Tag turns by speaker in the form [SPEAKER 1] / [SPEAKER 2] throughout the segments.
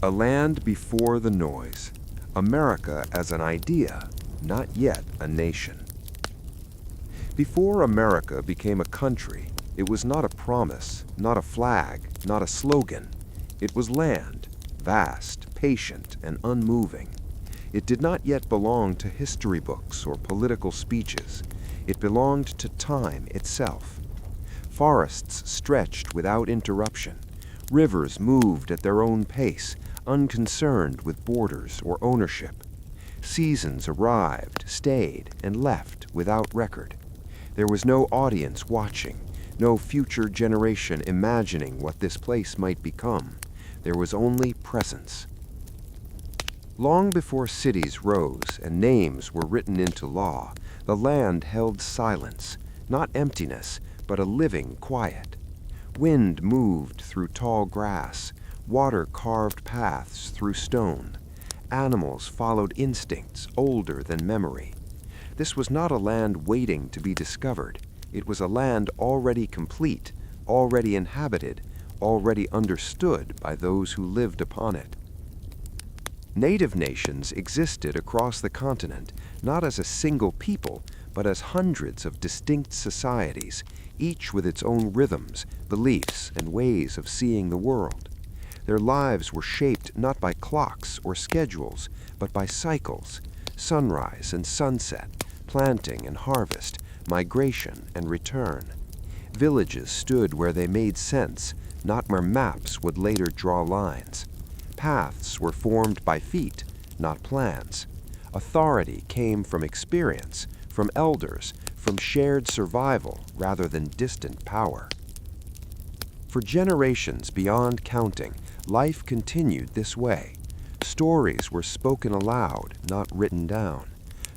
[SPEAKER 1] A land before the noise. America as an idea, not yet a nation. Before America became a country, it was not a promise, not a flag, not a slogan. It was land, vast, patient, and unmoving. It did not yet belong to history books or political speeches. It belonged to time itself. Forests stretched without interruption. Rivers moved at their own pace, unconcerned with borders or ownership. Seasons arrived, stayed, and left without record. There was no audience watching, no future generation imagining what this place might become. There was only presence. Long before cities rose and names were written into law, the land held silence, not emptiness, but a living quiet. Wind moved through tall grass, water carved paths through stone. Animals followed instincts older than memory. This was not a land waiting to be discovered. It was a land already complete, already inhabited, already understood by those who lived upon it. Native nations existed across the continent, not as a single people, but as hundreds of distinct societies, each with its own rhythms, beliefs, and ways of seeing the world. Their lives were shaped not by clocks or schedules, but by cycles, sunrise and sunset, planting and harvest, migration and return. Villages stood where they made sense, not where maps would later draw lines. Paths were formed by feet, not plans. Authority came from experience, from elders, from shared survival rather than distant power. For generations beyond counting, life continued this way. Stories were spoken aloud, not written down.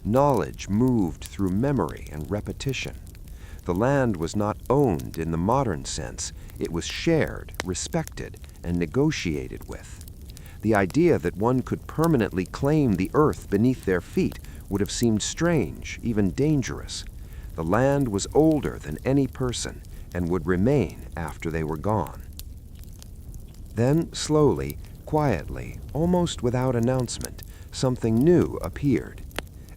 [SPEAKER 1] Knowledge moved through memory and repetition. The land was not owned in the modern sense. It was shared, respected, and negotiated with. The idea that one could permanently claim the earth beneath their feet would have seemed strange, even dangerous. The land was older than any person and would remain after they were gone. Then, slowly, quietly, almost without announcement, something new appeared.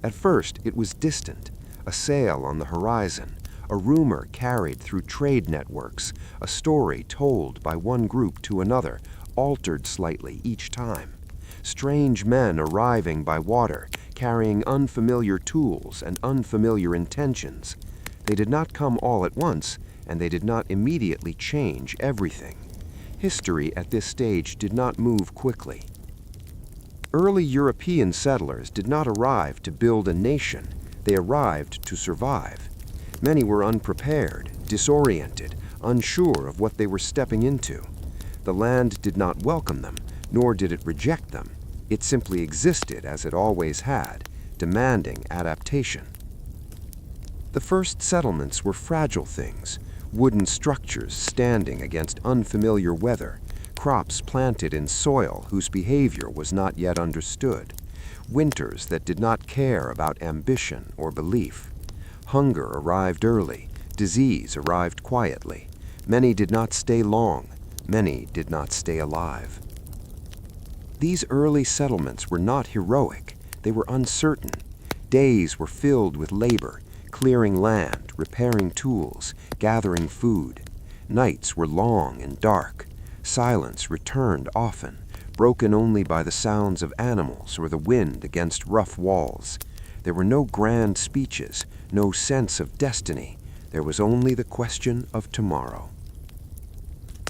[SPEAKER 1] At first, it was distant, a sail on the horizon, a rumor carried through trade networks, a story told by one group to another, altered slightly each time. Strange men arriving by water, carrying unfamiliar tools and unfamiliar intentions. They did not come all at once, and they did not immediately change everything. History at this stage did not move quickly. Early European settlers did not arrive to build a nation. They arrived to survive. Many were unprepared, disoriented, unsure of what they were stepping into. The land did not welcome them, nor did it reject them. It simply existed as it always had, demanding adaptation. The first settlements were fragile things, wooden structures standing against unfamiliar weather, crops planted in soil whose behavior was not yet understood, winters that did not care about ambition or belief. Hunger arrived early, disease arrived quietly. Many did not stay long, many did not stay alive. These early settlements were not heroic, they were uncertain. Days were filled with labor, clearing land, repairing tools, gathering food. Nights were long and dark. Silence returned often, broken only by the sounds of animals or the wind against rough walls. There were no grand speeches, no sense of destiny. There was only the question of tomorrow.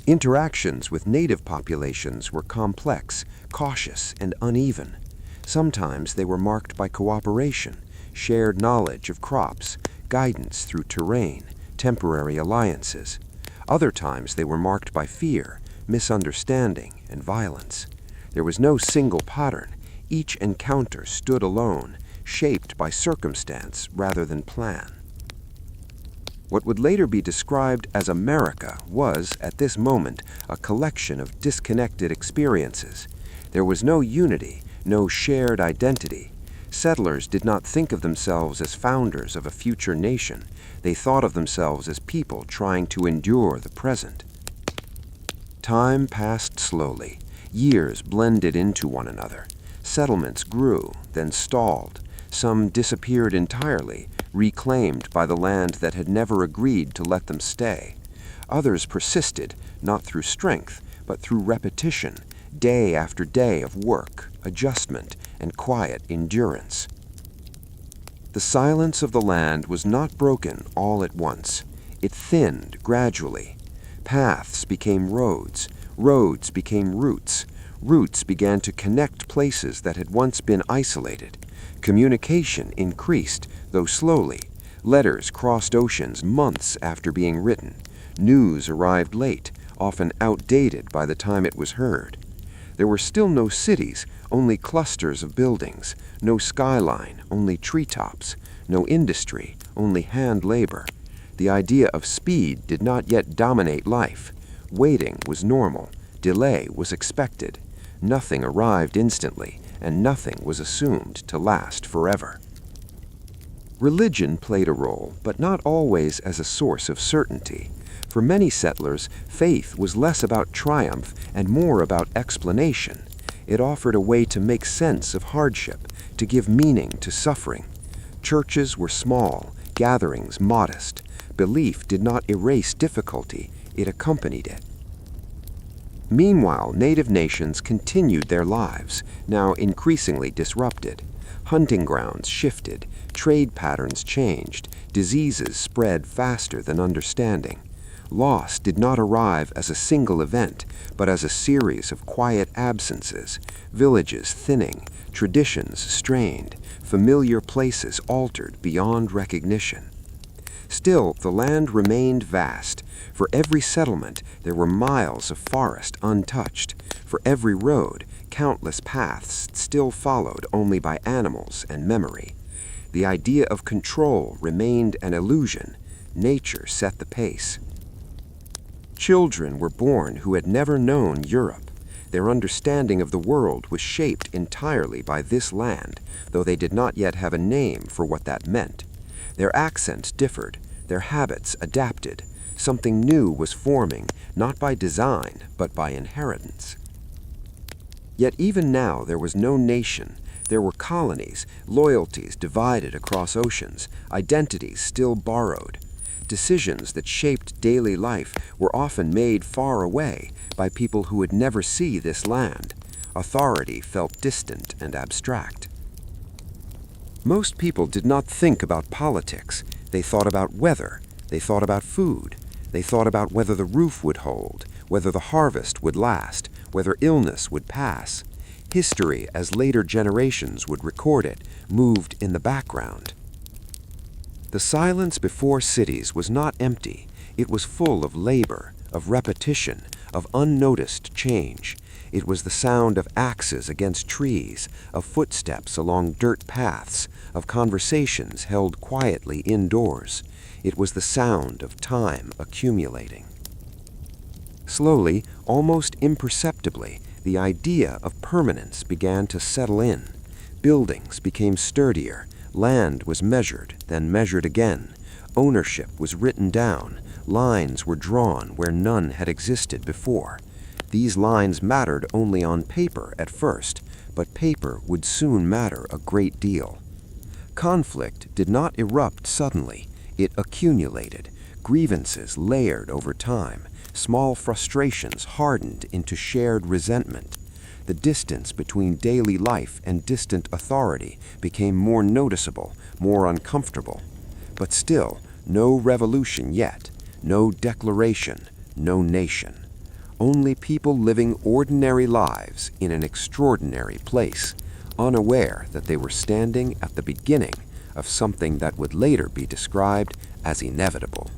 [SPEAKER 1] Interactions with native populations were complex, cautious, and uneven. Sometimes they were marked by cooperation, shared knowledge of crops, guidance through terrain, temporary alliances. Other times they were marked by fear, misunderstanding, and violence. There was no single pattern. Each encounter stood alone, shaped by circumstance rather than plan. What would later be described as America was, at this moment, a collection of disconnected experiences. There was no unity, no shared identity. Settlers did not think of themselves as founders of a future nation. They thought of themselves as people trying to endure the present. Time passed slowly.
[SPEAKER 2] Years blended into one another. Settlements grew, then stalled. Some disappeared entirely, reclaimed by the land that had never agreed to let them stay. Others persisted, not through strength, but through repetition, day after day of work, adjustment, and quiet endurance. The silence of the land was not broken all at once. It thinned gradually. Paths became roads, roads became routes, roots began to connect places that had once been isolated. Communication increased, though slowly. Letters crossed oceans months after being written. News arrived late, often outdated by the time it was heard. There were still no cities, only clusters of buildings, no skyline, only treetops, no industry, only hand labor. The idea of speed did not yet dominate life. Waiting was normal, delay was expected. Nothing arrived instantly, and nothing was assumed to last forever. Religion played a role, but not always as a source of certainty. For many settlers, faith was less about triumph and more about explanation. It offered a way to make sense of hardship, to give meaning to suffering. Churches were small, gatherings modest. Belief did not erase difficulty, it accompanied it. Meanwhile, native nations continued their lives, now increasingly disrupted. Hunting grounds shifted, trade patterns changed, diseases spread faster than understanding. Loss did not arrive as a single event, but as a series of quiet absences, villages thinning, traditions strained, familiar places altered beyond recognition. Still, the land remained vast. For every settlement, there were miles of forest untouched. For every road, countless paths still followed only by animals and memory. The idea of control remained an illusion. Nature set the pace. Children were born who had never known Europe. Their understanding of the world was shaped entirely by this land, though they did not yet have a name for what that meant. Their accents differed, their habits adapted. Something new was forming, not by design, but by inheritance. Yet even now there was no nation. There were colonies, loyalties divided across oceans, identities still borrowed. Decisions that shaped daily life were often made far away by people who would never see this land. Authority felt distant and abstract. Most people did not think about politics. They thought about weather. They thought about food. They thought about whether the roof would hold, whether the harvest would last, whether illness would pass. History, as later generations would record it, moved in the background. The silence before cities was not empty. It was full of labor, of repetition, of unnoticed change. It was the sound of axes against trees, of footsteps along dirt paths, of conversations held quietly indoors. It was the sound of time accumulating. Slowly, almost imperceptibly, the idea of permanence began to settle in. Buildings became sturdier. Land was measured, then measured again. Ownership was written down. Lines were drawn where none had existed before. These lines mattered only on paper at first, but paper would soon matter a great deal. Conflict did not erupt suddenly. It accumulated. Grievances layered over time. Small frustrations hardened into shared resentment. The distance between daily life and distant authority became more noticeable, more uncomfortable. But still, no revolution yet, no declaration, no nation. Only people living ordinary lives in an extraordinary place, unaware that they were standing at the beginning of something that would later be described as inevitable.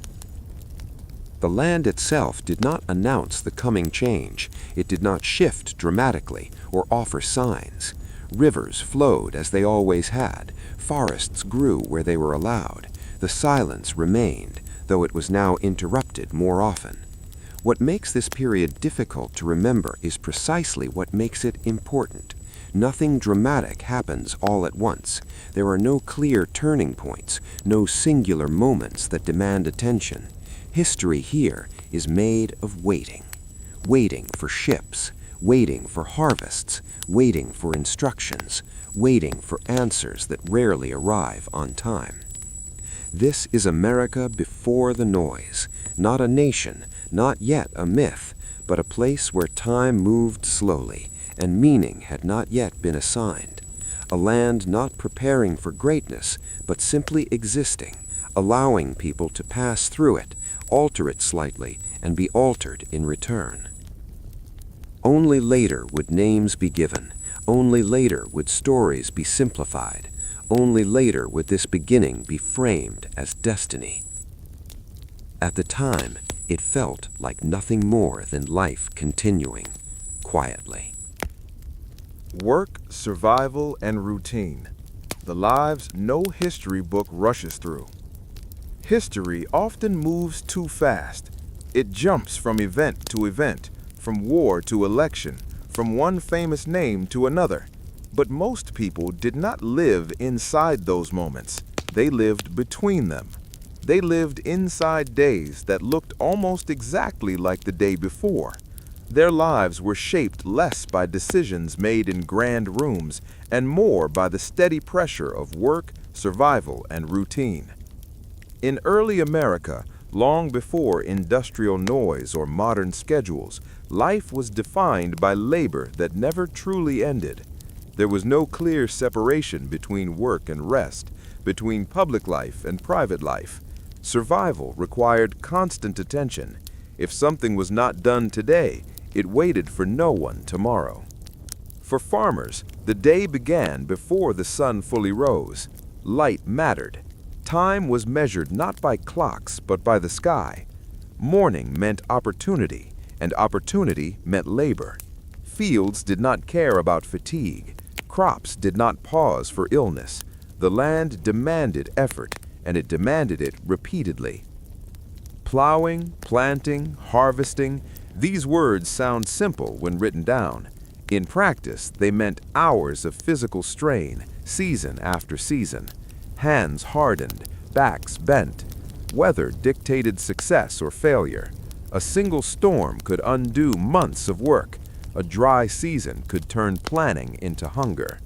[SPEAKER 2] The land itself did not announce the coming change. It did not shift dramatically or offer signs. Rivers flowed as they always had. Forests grew where they were allowed. The silence remained, though it was now interrupted more often. What makes this period difficult to remember is precisely what makes it important. Nothing dramatic happens all at once. There are no clear turning points, no singular moments that demand attention. History here is made of waiting. Waiting for ships, waiting for harvests, waiting for instructions, waiting for answers that rarely arrive on time. This is America before the noise, not a nation, not yet a myth, but a place where time moved slowly and meaning had not yet been assigned. A land not preparing for greatness, but simply existing, allowing people to pass through it, alter it slightly, and be altered in return. Only later would names be given. Only later would stories be simplified. Only later would this beginning be framed as destiny. At the time, it felt like nothing more than life continuing, quietly.
[SPEAKER 3] Work, survival, and routine. The lives no history book rushes through. History often moves too fast. It jumps from event to event, from war to election, from one famous name to another. But most people did not live inside those moments. They lived between them. They lived inside days that looked almost exactly like the day before. Their lives were shaped less by decisions made in grand rooms and more by the steady pressure of work, survival, and routine. In early America, long before industrial noise or modern schedules, life was defined by labor that never truly ended. There was no clear separation between work and rest, between public life and private life. Survival required constant attention. If something was not done today, it waited for no one tomorrow. For farmers, the day began before the sun fully rose. Light mattered. Time was measured not by clocks, but by the sky. Morning meant opportunity, and opportunity meant labor. Fields did not care about fatigue. Crops did not pause for illness. The land demanded effort, and it demanded it repeatedly. Plowing, planting, harvesting, these words sound simple when written down. In practice, they meant hours of physical strain, season after season. Hands hardened, backs bent. Weather dictated success or failure. A single storm could undo months of work. A dry season could turn planning into hunger.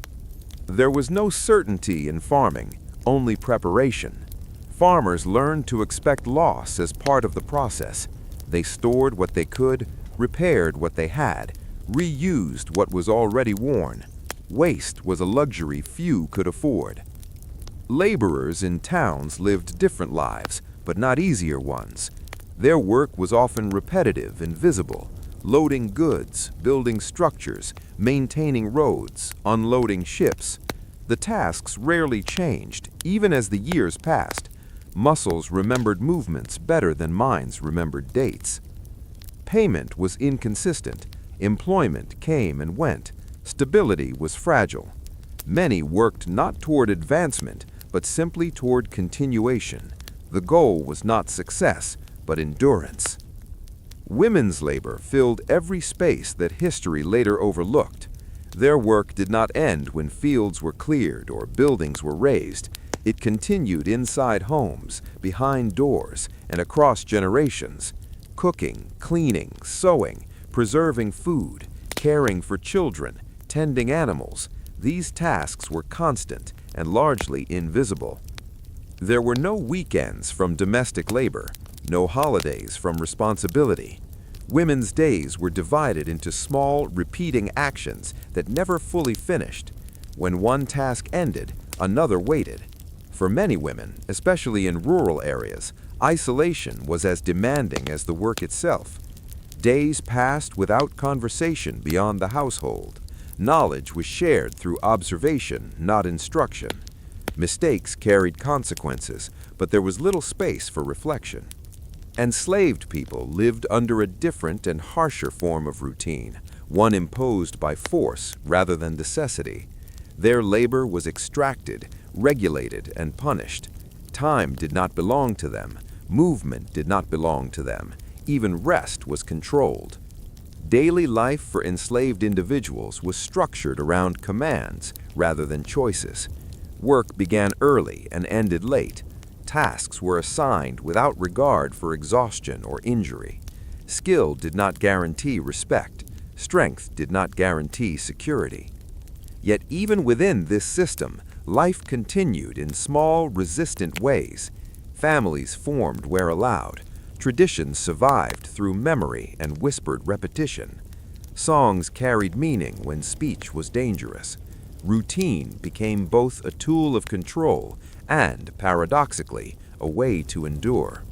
[SPEAKER 3] There was no certainty in farming, only preparation. Farmers learned to expect loss as part of the process. They stored what they could, repaired what they had, reused what was already worn. Waste was a luxury few could afford. Laborers in towns lived different lives, but not easier ones. Their work was often repetitive and visible, loading goods, building structures, maintaining roads, unloading ships. The tasks rarely changed, even as the years passed. Muscles remembered movements better than minds remembered dates. Payment was inconsistent. Employment came and went. Stability was fragile. Many worked not toward advancement, but simply toward continuation. The goal was not success, but endurance. Women's labor filled every space that history later overlooked. Their work did not end when fields were cleared or buildings were raised. It continued inside homes, behind doors, and across generations. Cooking, cleaning, sewing, preserving food, caring for children, tending animals. These tasks were constant and largely invisible. There were no weekends from domestic labor, no holidays from responsibility. Women's days were divided into small, repeating actions that never fully finished. When one task ended, another waited. For many women, especially in rural areas, isolation was as demanding as the work itself. Days passed without conversation beyond the household. Knowledge was shared through observation, not instruction. Mistakes carried consequences, but there was little space for reflection. Enslaved people lived under a different and harsher form of routine, one imposed by force rather than necessity. Their labor was extracted, regulated, and punished. Time did not belong to them. Movement did not belong to them. Even rest was controlled. Daily life for enslaved individuals was structured around commands rather than choices. Work began early and ended late. Tasks were assigned without regard for exhaustion or injury. Skill did not guarantee respect. Strength did not guarantee security. Yet even within this system, life continued in small, resistant ways. Families formed where allowed. Traditions survived through memory and whispered repetition. Songs carried meaning when speech was dangerous. Routine became both a tool of control and, paradoxically, a way to endure.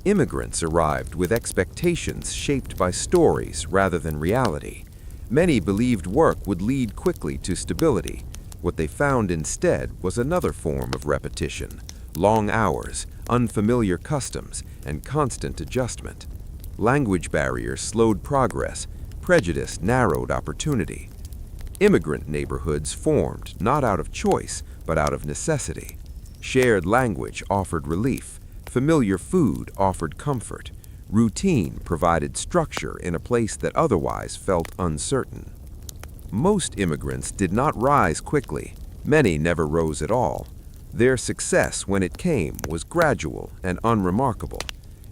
[SPEAKER 3] Immigrants arrived with expectations shaped by stories rather than reality. Many believed work would lead quickly to stability. What they found instead was another form of repetition: long hours, unfamiliar customs, and constant adjustment. Language barriers slowed progress. Prejudice narrowed opportunity. Immigrant neighborhoods formed not out of choice, but out of necessity. Shared language offered relief. Familiar food offered comfort. Routine provided structure in a place that otherwise felt uncertain. Most immigrants did not rise quickly. Many never rose at all. Their success, when it came, was gradual and unremarkable.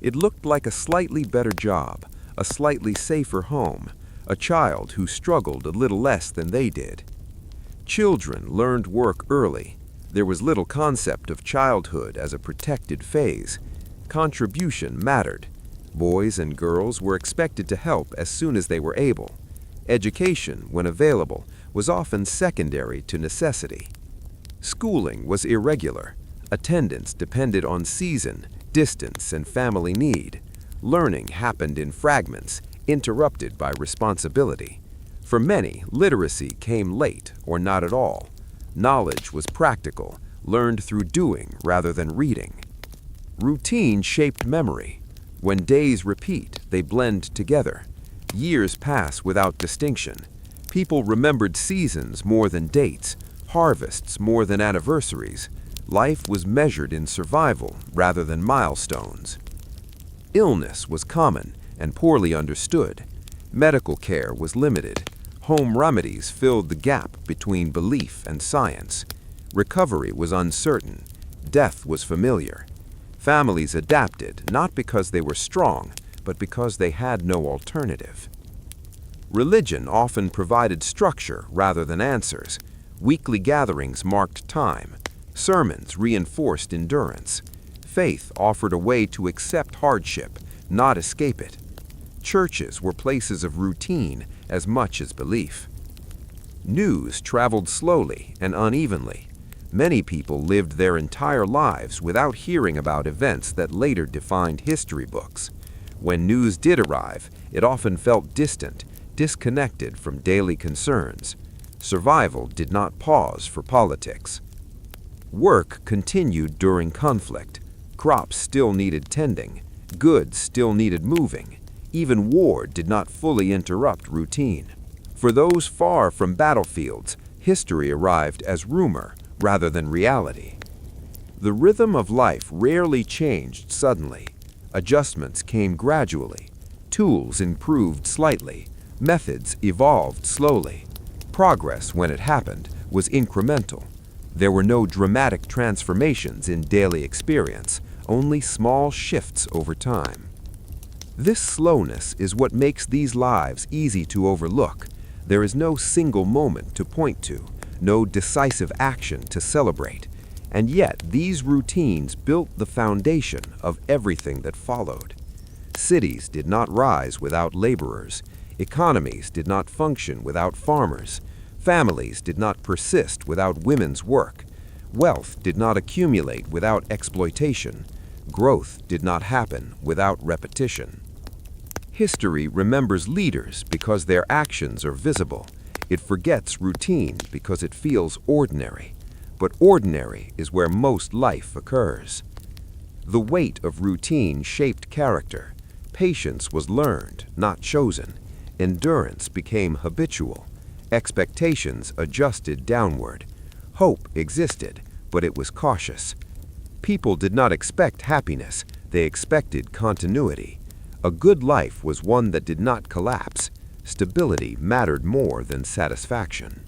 [SPEAKER 3] It looked like a slightly better job, a slightly safer home, a child who struggled a little less than they did. Children learned work early. There was little concept of childhood as a protected phase. Contribution mattered. Boys and girls were expected to help as soon as they were able. Education, when available, was often secondary to necessity. Schooling was irregular. Attendance depended on season, distance, and family need. Learning happened in fragments, interrupted by responsibility. For many, literacy came late or not at all. Knowledge was practical, learned through doing rather than reading. Routine shaped memory. When days repeat, they blend together. Years pass without distinction. People remembered seasons more than dates, harvests more than anniversaries. Life was measured in survival rather than milestones. Illness was common and poorly understood. Medical care was limited. Home remedies filled the gap between belief and science. Recovery was uncertain. Death was familiar. Families adapted not because they were strong, but because they had no alternative. Religion often provided structure rather than answers. Weekly gatherings marked time. Sermons reinforced endurance. Faith offered a way to accept hardship, not escape it. Churches were places of routine as much as belief. News traveled slowly and unevenly. Many people lived their entire lives without hearing about events that later defined history books. When news did arrive, it often felt distant, disconnected from daily concerns. Survival did not pause for politics. Work continued during conflict. Crops still needed tending. Goods still needed moving. Even war did not fully interrupt routine. For those far from battlefields, history arrived as rumor rather than reality. The rhythm of life rarely changed suddenly. Adjustments came gradually. Tools improved slightly. Methods evolved slowly. Progress, when it happened, was incremental. There were no dramatic transformations in daily experience, only small shifts over time. This slowness is what makes these lives easy to overlook. There is no single moment to point to, no decisive action to celebrate, and yet these routines built the foundation of everything that followed. Cities did not rise without laborers. Economies did not function without farmers. Families did not persist without women's work. Wealth did not accumulate without exploitation. Growth did not happen without repetition. History remembers leaders because their actions are visible. It forgets routine because it feels ordinary. But ordinary is where most life occurs. The weight of routine shaped character. Patience was learned, not chosen. Endurance became habitual. Expectations adjusted downward. Hope existed, but it was cautious. People did not expect happiness, they expected continuity. A good life was one that did not collapse. Stability mattered more than satisfaction.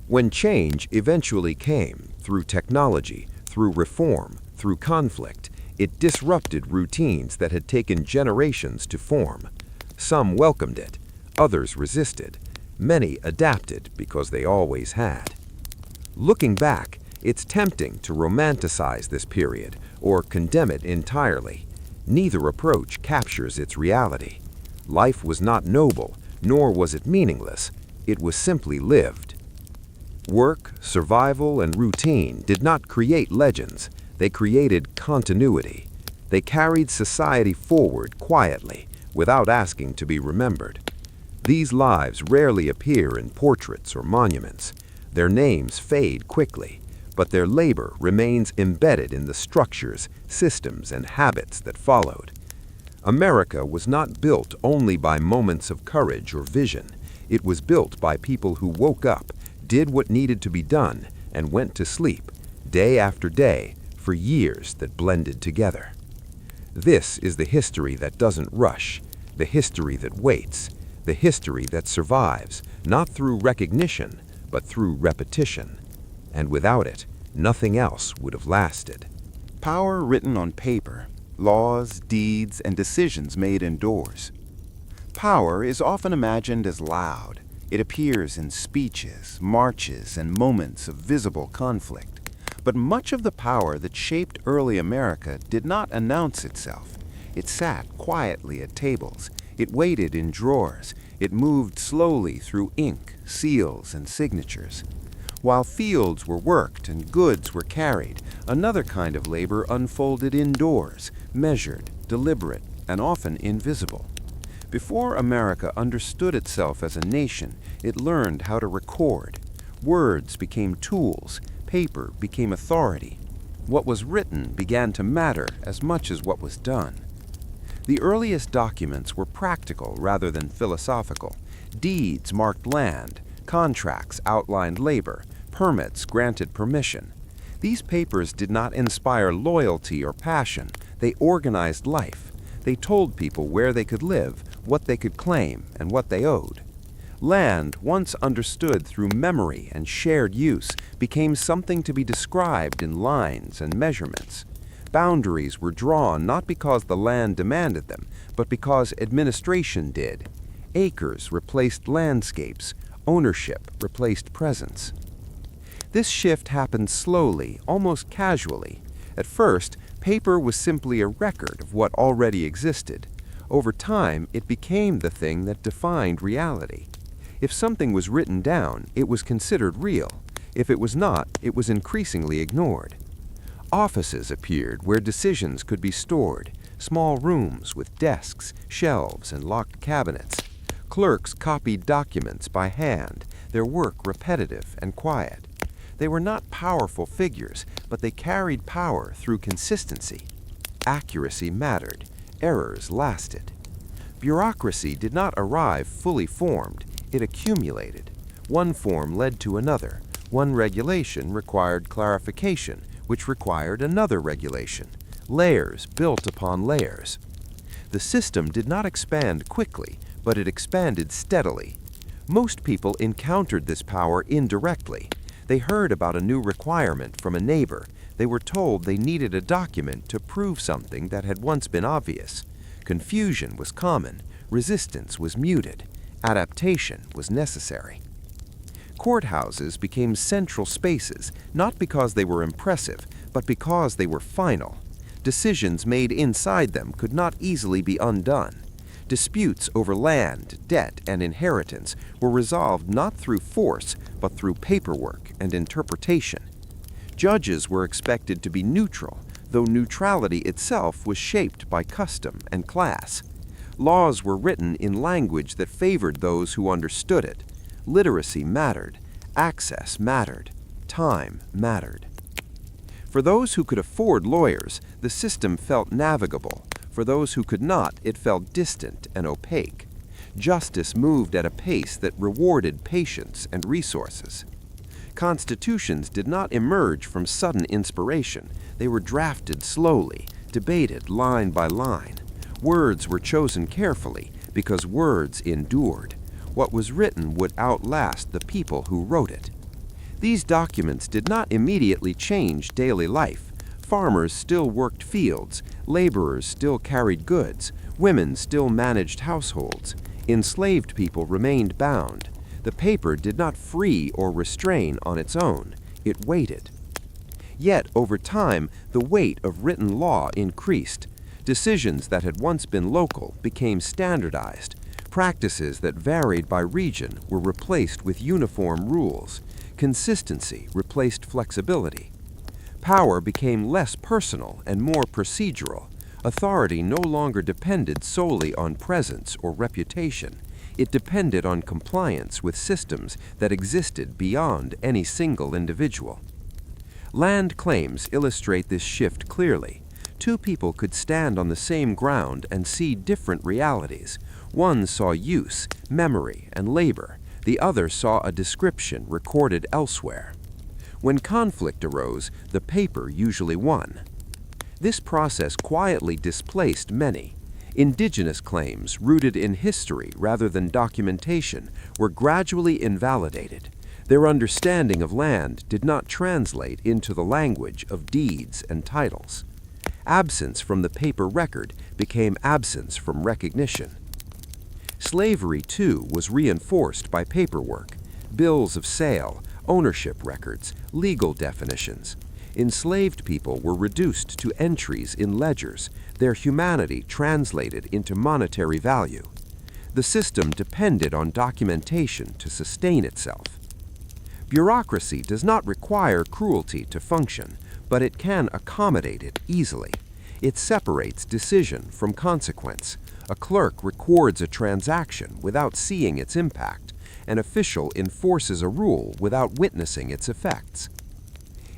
[SPEAKER 3] When change eventually came, through technology, through reform, through conflict, it disrupted routines that had taken generations to form. Some welcomed it,
[SPEAKER 2] Others resisted. Many adapted because they always had. Looking back, it's tempting to romanticize this period or condemn it entirely. Neither approach captures its reality. Life was not noble, nor was it meaningless. It was simply lived. Work, survival, and routine did not create legends. They created continuity. They carried society forward quietly, without asking to be remembered. These lives rarely appear in portraits or monuments. Their names fade quickly, but their labor remains embedded in the structures, systems, and habits that followed. America was not built only by moments of courage or vision. It was built by people who woke up, did what needed to be done, and went to sleep, day after day, for years that blended together. This is the history that doesn't rush, the history that waits, the history that survives, not through recognition, but through repetition. And without it, nothing else would have lasted.
[SPEAKER 4] Power written on paper, laws, deeds, and decisions made indoors. Power is often imagined as loud. It appears in speeches, marches, and moments of visible conflict. But much of the power that shaped early America did not announce itself. It sat quietly at tables. It waited in drawers. It moved slowly through ink, seals, and signatures. While fields were worked and goods were carried, another kind of labor unfolded indoors, measured, deliberate, and often invisible. Before America understood itself as a nation, it learned how to record. Words became tools, paper became authority. What was written began to matter as much as what was done. The earliest documents were practical rather than philosophical. Deeds marked land, contracts outlined labor, permits granted permission. These papers did not inspire loyalty or passion. They organized life. They told people where they could live, what they could claim, and what they owed. Land, once understood through memory and shared use, became something to be described in lines and measurements. Boundaries were drawn not because the land demanded them, but because administration did. Acres replaced landscapes. Ownership replaced presence. This shift happened slowly, almost casually. At first, paper was simply a record of what already existed. Over time, it became the thing that defined reality. If something was written down, it was considered real. If it was not, it was increasingly ignored. Offices appeared where decisions could be stored, small rooms with desks, shelves, and locked cabinets. Clerks copied documents by hand, their work repetitive and quiet. They were not powerful figures, but they carried power through consistency. Accuracy mattered. Errors lasted. Bureaucracy did not arrive fully formed. It accumulated. One form led to another. One regulation required clarification, which required another regulation. Layers built upon layers. The system did not expand quickly, but it expanded steadily. Most people encountered this power indirectly. They heard about a new requirement from a neighbor. They were told they needed a document to prove something that had once been obvious. Confusion was common. Resistance was muted. Adaptation was necessary. Courthouses became central spaces, not because they were impressive, but because they were final. Decisions made inside them could not easily be undone. Disputes over land, debt, and inheritance were resolved not through force, but through paperwork and interpretation. Judges were expected to be neutral, though neutrality itself was shaped by custom and class. Laws were written in language that favored those who understood it. Literacy mattered. Access mattered. Time mattered. For those who could afford lawyers, the system felt navigable. For those who could not, it felt distant and opaque. Justice moved at a pace that rewarded patience and resources. Constitutions did not emerge from sudden inspiration. They were drafted slowly, debated line by line. Words were chosen carefully because words endured. What was written would outlast the people who wrote it. These documents did not immediately change daily life. Farmers still worked fields, laborers still carried goods, women still managed households.
[SPEAKER 2] Enslaved people remained bound. The paper did not free or restrain on its own. It waited. Yet, over time, the weight of written law increased. Decisions that had once been local became standardized. Practices that varied by region were replaced with uniform rules. Consistency replaced flexibility. Power became less personal and more procedural. Authority no longer depended solely on presence or reputation. It depended on compliance with systems that existed beyond any single individual. Land claims illustrate this shift clearly. Two people could stand on the same ground and see different realities. One saw use, memory, and labor. The other saw a description recorded elsewhere. When conflict arose, the paper usually won. This process quietly displaced many. Indigenous claims, rooted in history rather than documentation, were gradually invalidated. Their understanding of land did not translate into the language of deeds and titles. Absence from the paper record became absence from recognition. Slavery, too, was reinforced by paperwork, bills of sale, ownership records, legal definitions. Enslaved people were reduced to entries in ledgers, their humanity translated into monetary value. The system depended on documentation to sustain itself. Bureaucracy does not require cruelty to function, but it can accommodate it easily. It separates decision from consequence. A clerk records a transaction without seeing its impact. An official enforces a rule without witnessing its effects.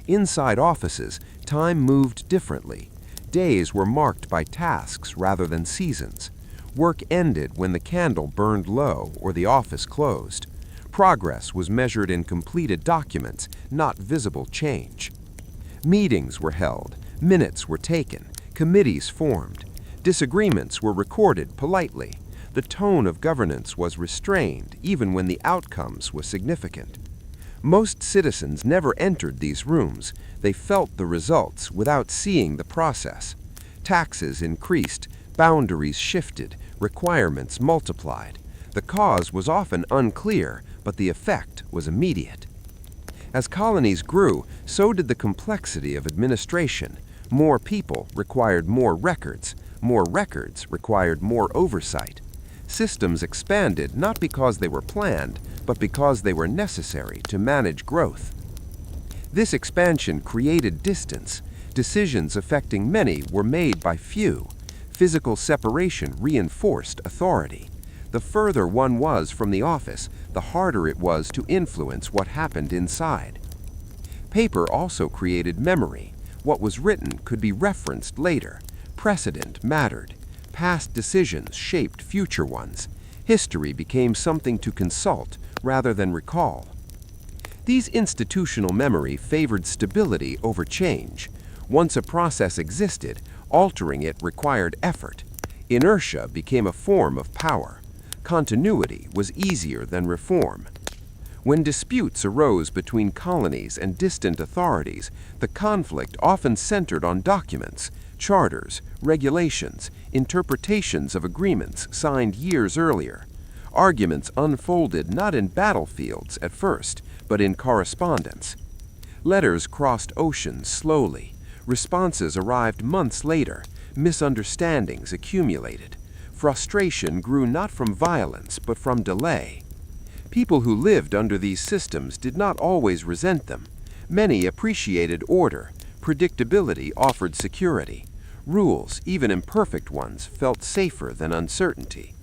[SPEAKER 2] Inside offices, time moved differently. Days were marked by tasks rather than seasons. Work ended when the candle burned low or the office closed. Progress was measured in completed documents, not visible change. Meetings were held, minutes were taken, committees formed. Disagreements were recorded politely. The tone of governance was restrained even when the outcomes were significant. Most citizens never entered these rooms. They felt the results without seeing the process. Taxes increased, boundaries shifted, requirements multiplied. The cause was often unclear, but the effect was immediate. As colonies grew, so did the complexity of administration. More people required more records required more oversight. Systems expanded not because they were planned, but because they were necessary to manage growth. This expansion created distance. Decisions affecting many were made by few. Physical separation reinforced authority. The further one was from the office, the harder it was to influence what happened inside. Paper also created memory. What was written could be referenced later. Precedent mattered. Past decisions shaped future ones. History became something to consult rather than recall. These institutional memory favored stability over change. Once a process existed, altering it required effort. Inertia became a form of power. Continuity was easier than reform. When disputes arose between colonies and distant authorities, the conflict often centered on documents, charters, regulations, interpretations of agreements signed years earlier. Arguments unfolded not in battlefields at first, but in correspondence. Letters crossed oceans slowly. Responses arrived months later. Misunderstandings accumulated. Frustration grew not from violence, but from delay. People who lived under these systems did not always resent them. Many appreciated order. Predictability offered security. Rules, even imperfect ones, felt safer than uncertainty.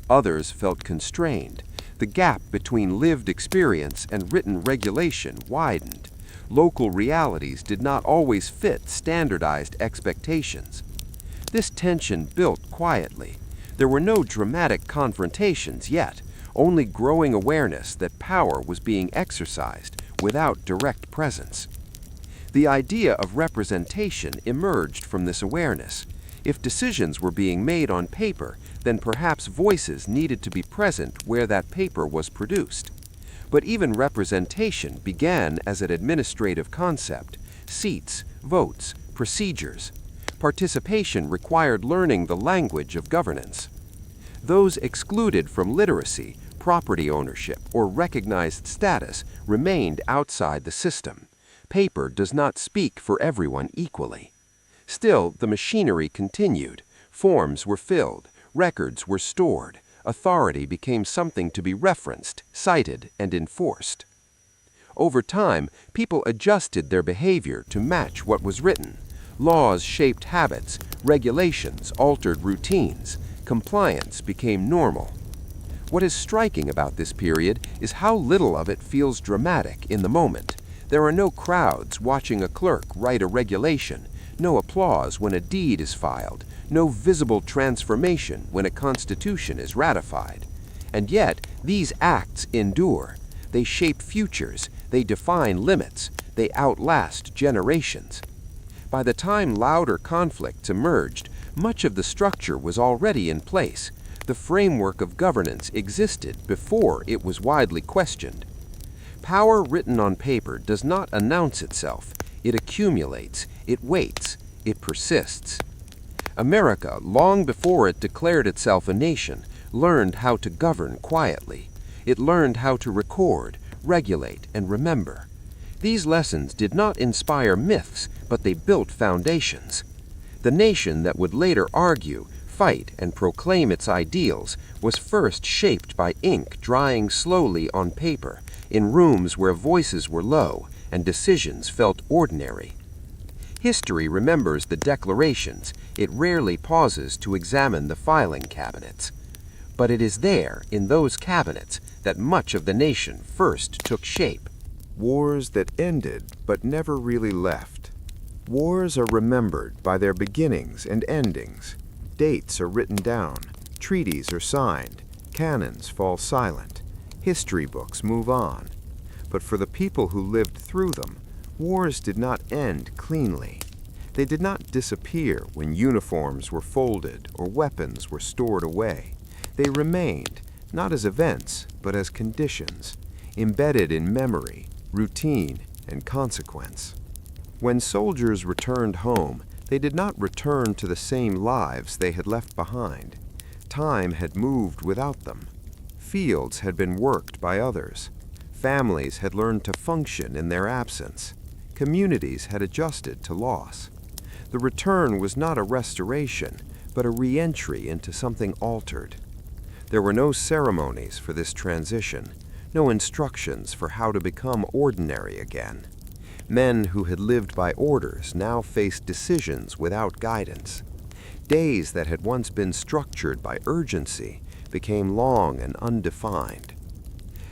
[SPEAKER 2] Others felt constrained. The gap between lived experience and written regulation widened. Local realities did not always fit standardized expectations. This tension built quietly. There were no dramatic confrontations yet, only growing awareness that power was being exercised without direct presence. The idea of representation emerged from this awareness. If decisions were being made on paper, then perhaps voices needed to be present where that paper was produced. But even representation began as an administrative concept: seats, votes, procedures. Participation required learning the language of governance. Those excluded from literacy, property ownership, or recognized status remained outside the system. Paper does not speak for everyone equally. Still, the machinery continued. Forms were filled, records were stored, authority became something to be referenced, cited, and enforced. Over time, people adjusted their behavior to match what was written. Laws shaped habits, regulations altered routines, compliance became normal. What is striking about this period is how little of it feels dramatic in the moment. There are no crowds watching a clerk write a regulation, no applause when a deed is filed, no visible transformation when a constitution is ratified. And yet, these acts endure. They shape futures, they define limits, they outlast generations. By the time louder conflicts emerged, much of the structure was already in place. The framework of governance existed before it was widely questioned. Power written on paper does not announce itself. It accumulates, it waits, it persists. America, long before it declared itself a nation, learned how to govern quietly. It learned how to record, regulate, and remember. These lessons did not inspire myths, but they built foundations. The nation that would later argue, fight, and proclaim its ideals was first shaped by ink drying slowly on paper, in rooms where voices were low and decisions felt ordinary. History remembers the declarations, it rarely pauses to examine the filing cabinets. But it is there, in those cabinets, that much of the nation first took shape.
[SPEAKER 3] Wars that ended but never really left. Wars are remembered by their beginnings and endings. Dates are written down, treaties are signed, cannons fall silent, history books move on. But for the people who lived through them, wars did not end cleanly. They did not disappear when uniforms were folded or weapons were stored away. They remained, not as events, but as conditions, embedded in memory, routine, and consequence. When soldiers returned home, they did not return to the same lives they had left behind. Time had moved without them. Fields had been worked by others. Families had learned to function in their absence. Communities had adjusted to loss. The return was not a restoration, but a re-entry into something altered. There were no ceremonies for this transition, no instructions for how to become ordinary again. Men who had lived by orders now faced decisions without guidance. Days that had once been structured by urgency became long and undefined.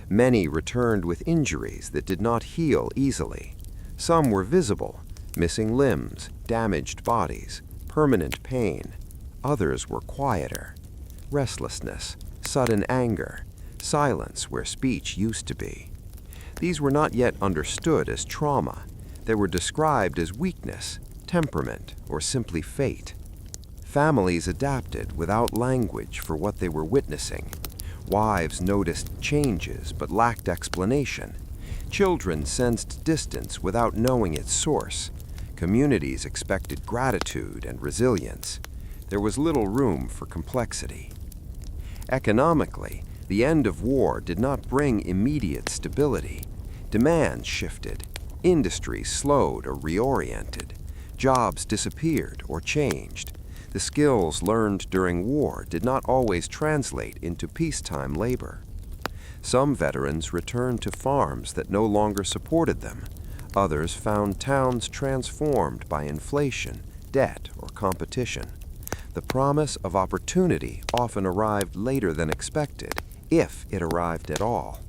[SPEAKER 3] Many returned with injuries that did not heal easily. Some were visible, missing limbs, damaged bodies, permanent pain. Others were quieter. Restlessness, sudden anger, silence where speech used to be. These were not yet understood as trauma. They were described as weakness, temperament, or simply fate. Families adapted without language for what they were witnessing. Wives noticed changes but lacked explanation. Children sensed distance without knowing its source. Communities expected gratitude and resilience. There was little room for complexity. Economically, the end of war did not bring immediate stability. Demands shifted. Industries slowed or reoriented. Jobs disappeared or changed. The skills learned during war did not always translate into peacetime labor. Some veterans returned to farms that no longer supported them. Others found towns transformed by inflation, debt, or competition. The promise of opportunity often arrived later than expected, if it arrived at all.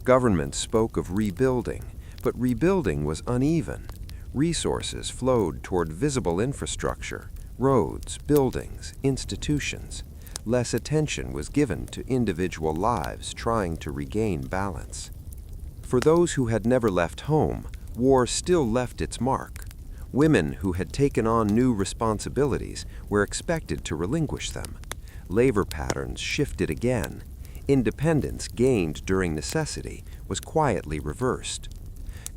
[SPEAKER 3] Governments spoke of rebuilding, but rebuilding was uneven. Resources flowed toward visible infrastructure, roads, buildings, institutions. Less attention was given to individual lives trying to regain balance. For those who had never left home, war still left its mark. Women who had taken on new responsibilities were expected to relinquish them. Labor patterns shifted again. Independence gained during necessity was quietly reversed.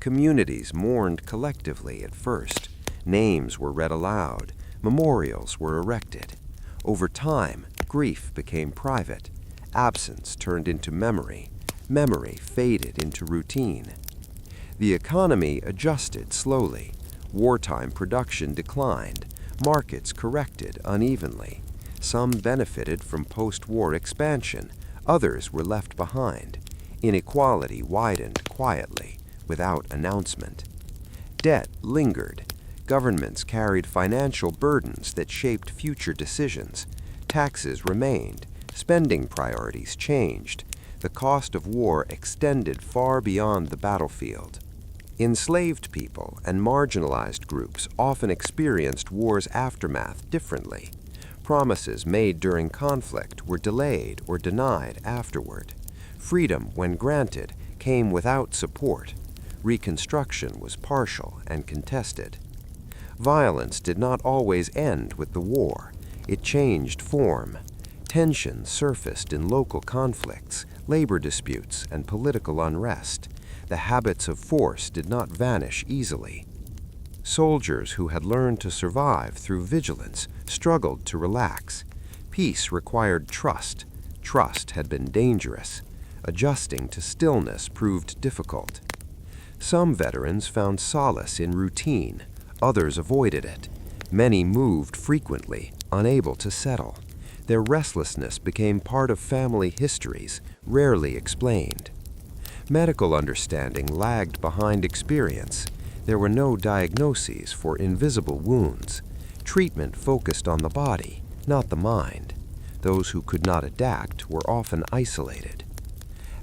[SPEAKER 3] Communities mourned collectively at first. Names were read aloud. Memorials were erected.
[SPEAKER 2] Over time, grief became private. Absence turned into memory. Memory faded into routine. The economy adjusted slowly. Wartime production declined. Markets corrected unevenly. Some benefited from post-war expansion. Others were left behind. Inequality widened quietly, without announcement. Debt lingered. Governments carried financial burdens that shaped future decisions. Taxes remained. Spending priorities changed. The cost of war extended far beyond the battlefield. Enslaved people and marginalized groups often experienced war's aftermath differently. Promises made during conflict were delayed or denied afterward. Freedom, when granted, came without support. Reconstruction was partial and contested. Violence did not always end with the war. It changed form. Tension surfaced in local conflicts, labor disputes, and political unrest. The habits of force did not vanish easily. Soldiers who had learned to survive through vigilance struggled to relax. Peace required trust. Trust had been dangerous. Adjusting to stillness proved difficult. Some veterans found solace in routine. Others avoided it. Many moved frequently, unable to settle. Their restlessness became part of family histories, rarely explained. Medical understanding lagged behind experience. There were no diagnoses for invisible wounds. Treatment focused on the body, not the mind. Those who could not adapt were often isolated.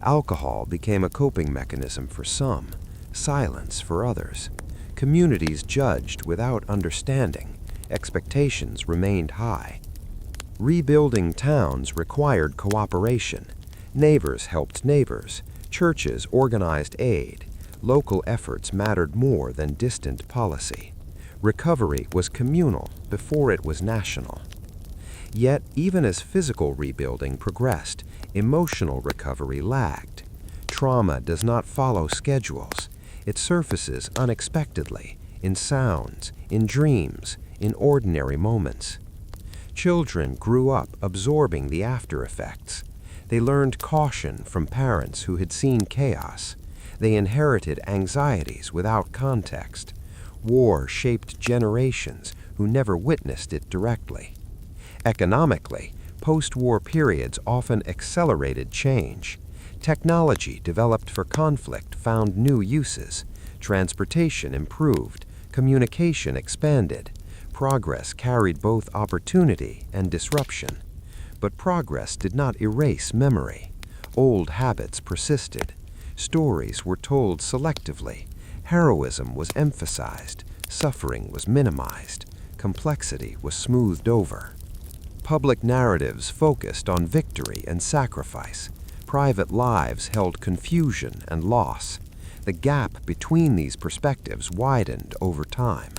[SPEAKER 2] Alcohol became a coping mechanism for some, silence for others. Communities judged without understanding. Expectations remained high. Rebuilding towns required cooperation. Neighbors helped neighbors. Churches organized aid. Local efforts mattered more than distant policy. Recovery was communal before it was national. Yet, even as physical rebuilding progressed, emotional recovery lagged. Trauma does not follow schedules. It surfaces unexpectedly, in sounds, in dreams, in ordinary moments. Children grew up absorbing the after effects. They learned caution from parents who had seen chaos. They inherited anxieties without context. War shaped generations who never witnessed it directly. Economically, post-war periods often accelerated change. Technology developed for conflict found new uses. Transportation improved. Communication expanded. Progress carried both opportunity and disruption. But progress did not erase memory. Old habits persisted. Stories were told selectively. Heroism was emphasized. Suffering was minimized. Complexity was smoothed over. Public narratives focused on victory and sacrifice. Private lives held confusion and loss. The gap between these perspectives widened over time.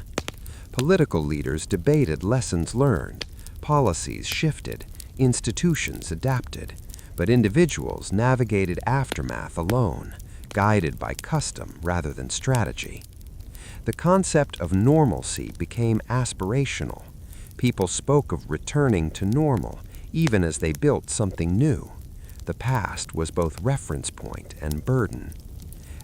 [SPEAKER 2] Political leaders debated lessons learned. Policies shifted. Institutions adapted. But individuals navigated aftermath alone, guided by custom rather than strategy. The concept of normalcy became aspirational. People spoke of returning to normal, even as they built something new. The past was both reference point and burden.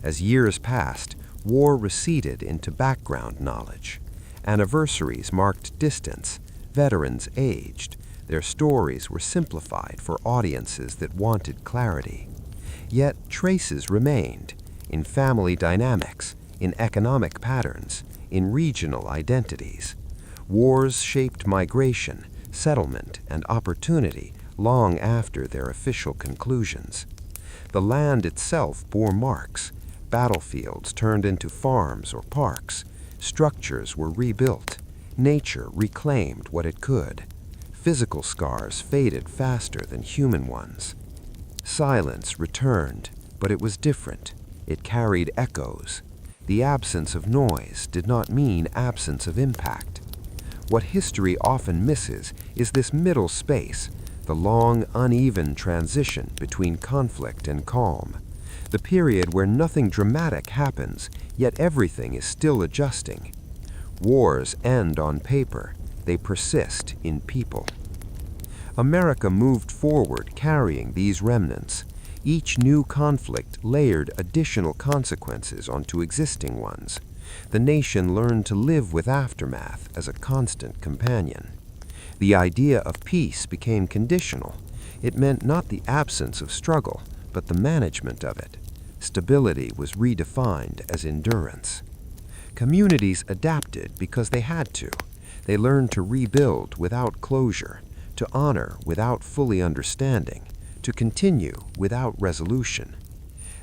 [SPEAKER 2] As years passed, war receded into background knowledge. Anniversaries marked distance. Veterans aged. Their stories were simplified for audiences that wanted clarity. Yet traces remained in family dynamics, in economic patterns, in regional identities. Wars shaped migration, settlement, and opportunity long after their official conclusions. The land itself bore marks. Battlefields turned into farms or parks. Structures were rebuilt. Nature reclaimed what it could. Physical scars faded faster than human ones. Silence returned, but it was different. It carried echoes. The absence of noise did not mean absence of impact. What history often misses is this middle space, the long, uneven transition between conflict and calm, the period where nothing dramatic happens, yet everything is still adjusting. Wars end on paper. They persist in people. America moved forward carrying these remnants. Each new conflict layered additional consequences onto existing ones. The nation learned to live with aftermath as a constant companion. The idea of peace became conditional. It meant not the absence of struggle, but the management of it. Stability was redefined as endurance. Communities adapted because they had to. They learned to rebuild without closure, to honor without fully understanding, to continue without resolution.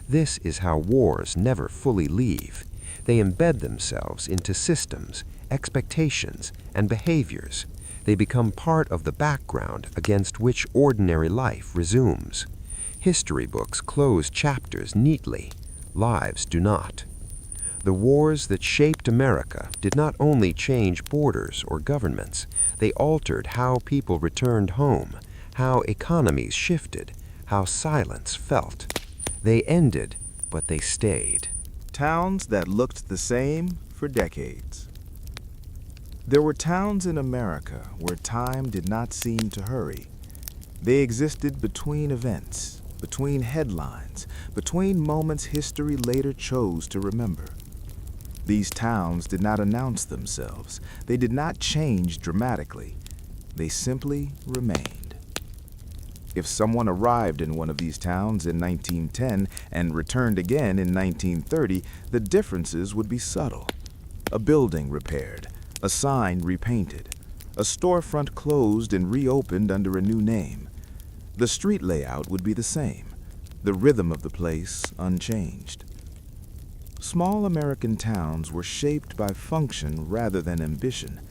[SPEAKER 2] This is how wars never fully leave. They embed themselves into systems, expectations, and behaviors. They become part of the background against which ordinary life resumes. History books close chapters neatly. Lives do not. The wars that shaped America did not only change borders or governments, they altered how people returned home, how economies shifted, how silence felt. They ended, but they stayed.
[SPEAKER 3] Towns that looked the same for decades. There were towns in America where time did not seem to hurry. They existed between events, between headlines, between moments history later chose to remember. These towns did not announce themselves. They did not change dramatically. They simply remained. If someone arrived in one of these towns in 1910 and returned again in 1930, the differences would be subtle. A building repaired, a sign repainted, a storefront closed and reopened under a new name. The street layout would be the same, the rhythm of the place unchanged. Small American towns were shaped by function rather than ambition.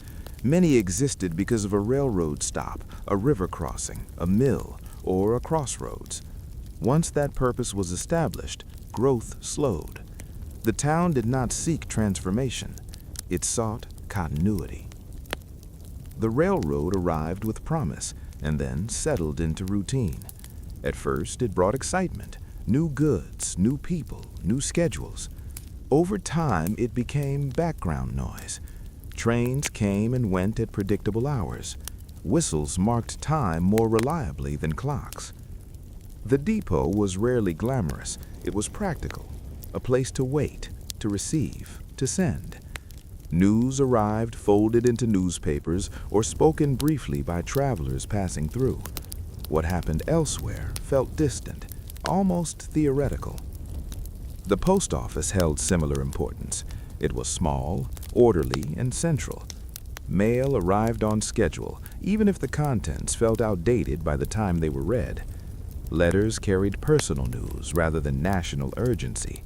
[SPEAKER 3] Many existed because of a railroad stop, a river crossing, a mill, or a crossroads. Once that purpose was established, growth slowed. The town did not seek transformation. It sought continuity. The railroad arrived with promise and then settled into routine. At first, it brought excitement, new goods, new people, new schedules. Over time, it became background noise. Trains came and went at predictable hours. Whistles marked time more reliably than clocks. The depot was rarely glamorous. It was practical, a place to wait, to receive, to send. News arrived folded into newspapers or spoken briefly by travelers passing through. What happened elsewhere felt distant, almost theoretical. The post office held similar importance. It was small, orderly, and central. Mail arrived on schedule, even if the contents felt outdated by the time they were read. Letters carried personal news rather than national urgency.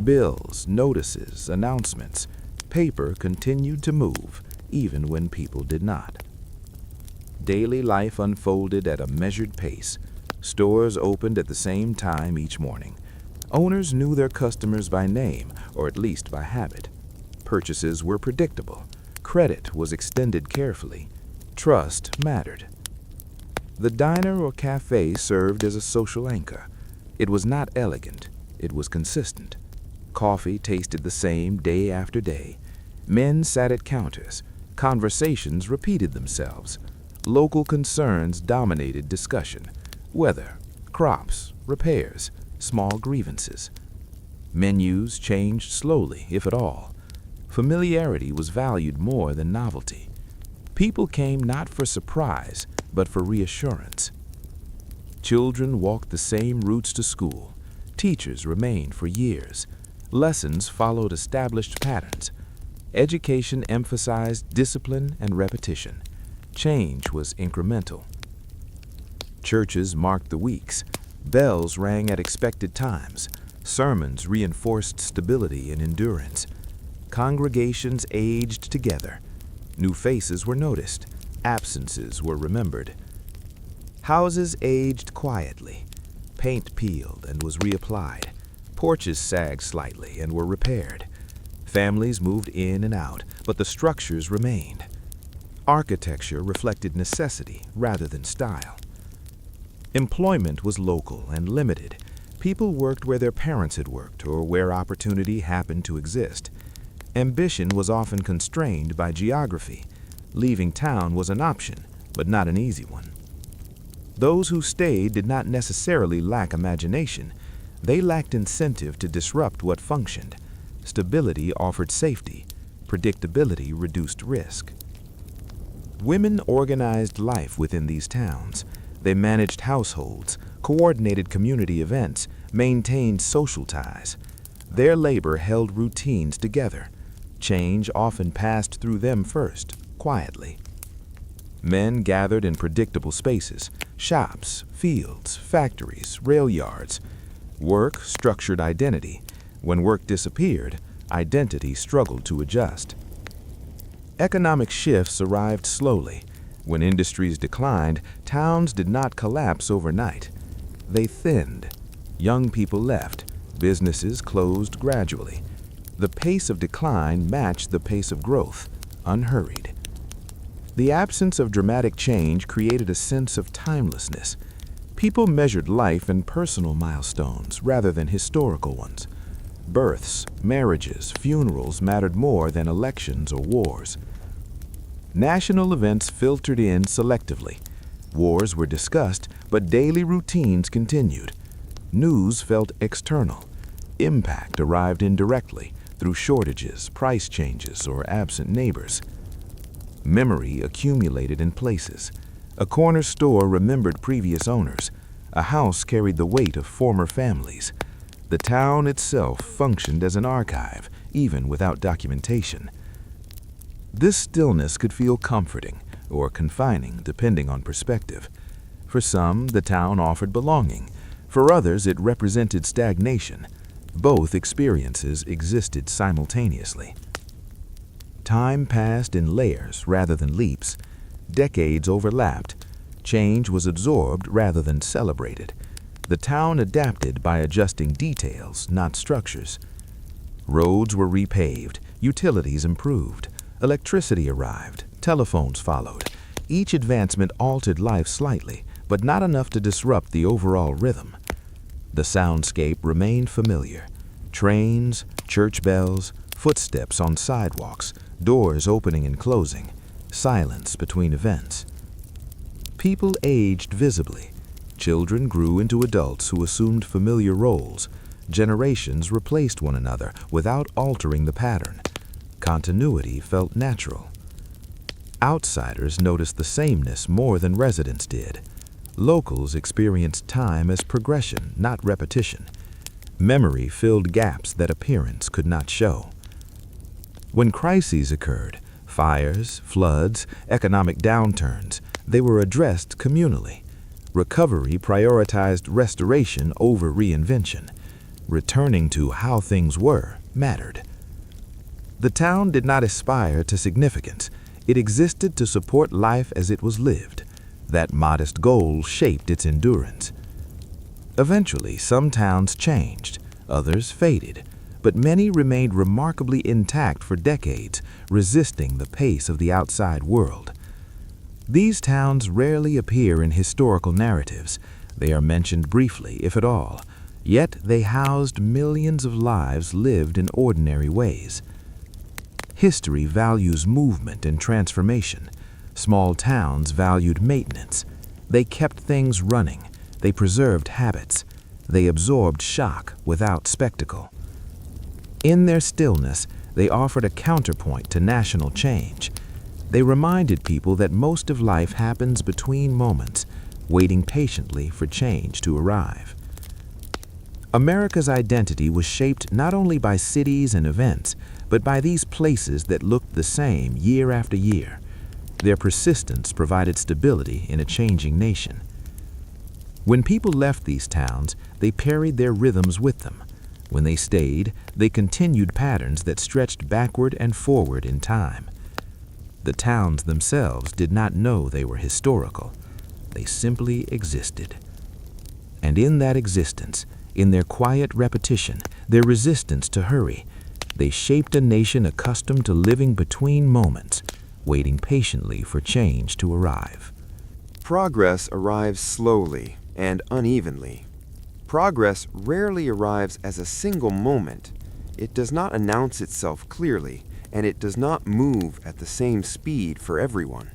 [SPEAKER 3] Bills, notices, announcements. Paper continued to move, even when people did not. Daily life unfolded at a measured pace. Stores opened at the same time each morning. Owners knew their customers by name, or at least by habit. Purchases were predictable. Credit was extended carefully. Trust mattered. The diner or cafe served as a social anchor. It was not elegant. It was consistent. Coffee tasted the same day after day. Men sat at counters. Conversations repeated themselves. Local concerns dominated discussion. Weather, crops, repairs, small grievances. Menus changed slowly, if at all. Familiarity was valued more than novelty. People came not for surprise, but for reassurance. Children walked the same routes to school. Teachers remained for years. Lessons followed established patterns. Education emphasized discipline and repetition. Change was incremental. Churches marked the weeks. Bells rang at expected times. Sermons reinforced stability and endurance. Congregations aged together. New faces were noticed. Absences were remembered. Houses aged quietly. Paint peeled and was reapplied. Porches sagged slightly and were repaired. Families moved in and out, but the structures remained. Architecture reflected necessity rather than style. Employment was local and limited. People worked where their parents had worked or where opportunity happened to exist. Ambition was often constrained by geography. Leaving town was an option, but not an easy one. Those who stayed did not necessarily lack imagination. They lacked incentive to disrupt what functioned. Stability offered safety. Predictability reduced risk. Women organized life within these towns. They managed households, coordinated community events, maintained social ties. Their labor held routines together. Change often passed through them first, quietly. Men gathered in predictable spaces: shops, fields, factories, rail yards. Work structured identity. When work disappeared, identity struggled to adjust. Economic shifts arrived slowly. When industries declined, towns did not collapse overnight. They thinned. Young people left. Businesses closed gradually. The pace of decline matched the pace of growth, unhurried. The absence of dramatic change created a sense of timelessness. People measured life in personal milestones rather than historical ones. Births, marriages, funerals mattered more than elections or wars. National events filtered in selectively. Wars were discussed, but daily routines continued. News felt external. Impact arrived indirectly through shortages, price changes, or absent neighbors. Memory accumulated in places. A corner store remembered previous owners. A house carried the weight of former families. The town itself functioned as an archive, even without documentation. This stillness could feel comforting or confining, depending on perspective. For some, the town offered belonging. For others, it represented stagnation. Both experiences existed simultaneously. Time passed in layers rather than leaps. Decades overlapped. Change was absorbed rather than celebrated. The town adapted by adjusting details, not structures. Roads were repaved, utilities improved, electricity arrived, telephones followed. Each advancement altered life slightly, but not enough to disrupt the overall rhythm. The soundscape remained familiar. Trains, church bells, footsteps on sidewalks, doors opening and closing, silence between events. People aged visibly. Children grew into adults who assumed familiar roles. Generations replaced one another without altering the pattern. Continuity felt natural. Outsiders noticed the sameness more than residents did. Locals experienced time as progression, not repetition. Memory filled gaps that appearance could not show. When crises occurred, fires, floods, economic downturns, they were addressed communally. Recovery prioritized restoration over reinvention. Returning to how things were mattered. The town did not aspire to significance. It existed to support life as it was lived. That modest goal shaped its endurance. Eventually, some towns changed, others faded, but many remained remarkably intact for decades, resisting the pace of the outside world. These towns rarely appear in historical narratives. They are mentioned briefly, if at all, yet they housed millions of lives lived in ordinary ways. History values movement and transformation. Small towns valued maintenance. They kept things running. They preserved habits. They absorbed shock without spectacle. In their stillness, they offered a counterpoint to national change. They reminded people that most of life happens between moments, waiting patiently for change to arrive. America's identity was shaped not only by cities and events, but by these places that looked the same year after year. Their persistence provided stability in a changing nation. When people left these towns, they carried their rhythms with them. When they stayed, they continued patterns that stretched backward and forward in time. The towns themselves did not know they were historical. They simply existed. And in that existence, in their quiet repetition, their resistance to hurry, they shaped a nation accustomed to living between moments, waiting patiently for change to arrive.
[SPEAKER 2] Progress arrives slowly and unevenly. Progress rarely arrives as a single moment. It does not announce itself clearly, and it does not move at the same speed for everyone.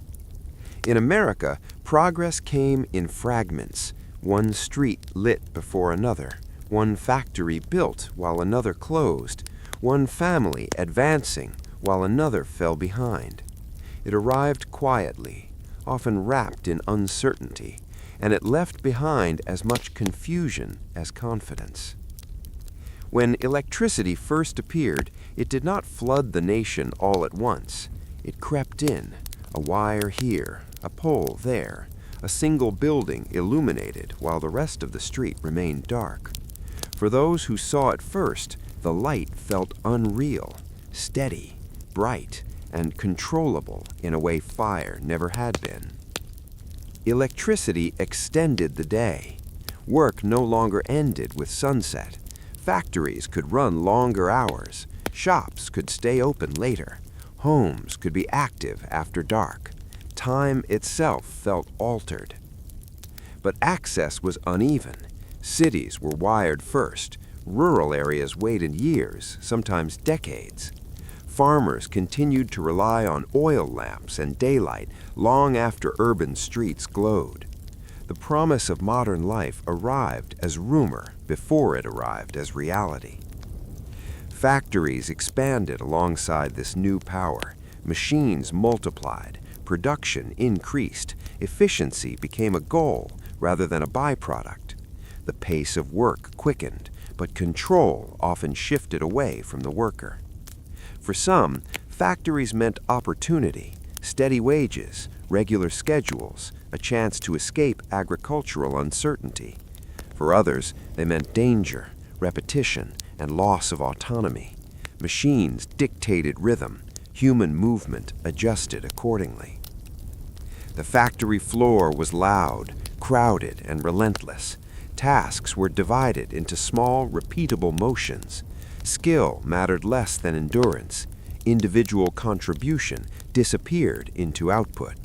[SPEAKER 2] In America, progress came in fragments, one street lit before another, one factory built while another closed, one family advancing while another fell behind. It arrived quietly, often wrapped in uncertainty, and it left behind as much confusion as confidence. When electricity first appeared, it did not flood the nation all at once. It crept in, a wire here, a pole there, a single building illuminated while the rest of the street remained dark. For those who saw it first, the light felt unreal, steady, bright, and controllable in a way fire never had been. Electricity extended the day. Work no longer ended with sunset. Factories could run longer hours. Shops could stay open later. Homes could be active after dark. Time itself felt altered. But access was uneven. Cities were wired first. Rural areas waited years, sometimes decades. Farmers continued to rely on oil lamps and daylight long after urban streets glowed. The promise of modern life arrived as rumor before it arrived as reality. Factories expanded alongside this new power. Machines multiplied. Production increased. Efficiency became a goal rather than a byproduct. The pace of work quickened, but control often shifted away from the worker. For some, factories meant opportunity, steady wages, regular schedules, a chance to escape agricultural uncertainty. For others, they meant danger, repetition, and loss of autonomy. Machines dictated rhythm, human movement adjusted accordingly. The factory floor was loud, crowded, and relentless. Tasks were divided into small, repeatable motions. Skill mattered less than endurance. Individual contribution disappeared into output.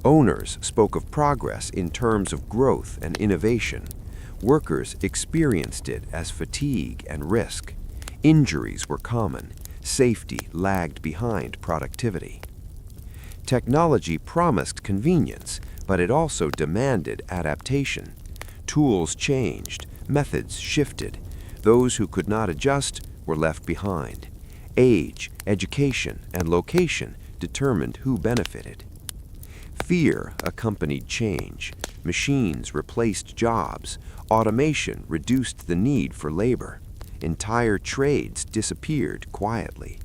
[SPEAKER 2] Owners spoke of progress in terms of growth and innovation. Workers experienced it as fatigue and risk. Injuries were common. Safety lagged behind productivity. Technology promised convenience, but it also demanded adaptation. Tools changed, methods shifted. Those who could not adjust were left behind. Age, education, and location determined who benefited. Fear accompanied change. Machines replaced jobs. Automation reduced the need for labor. Entire trades disappeared quietly.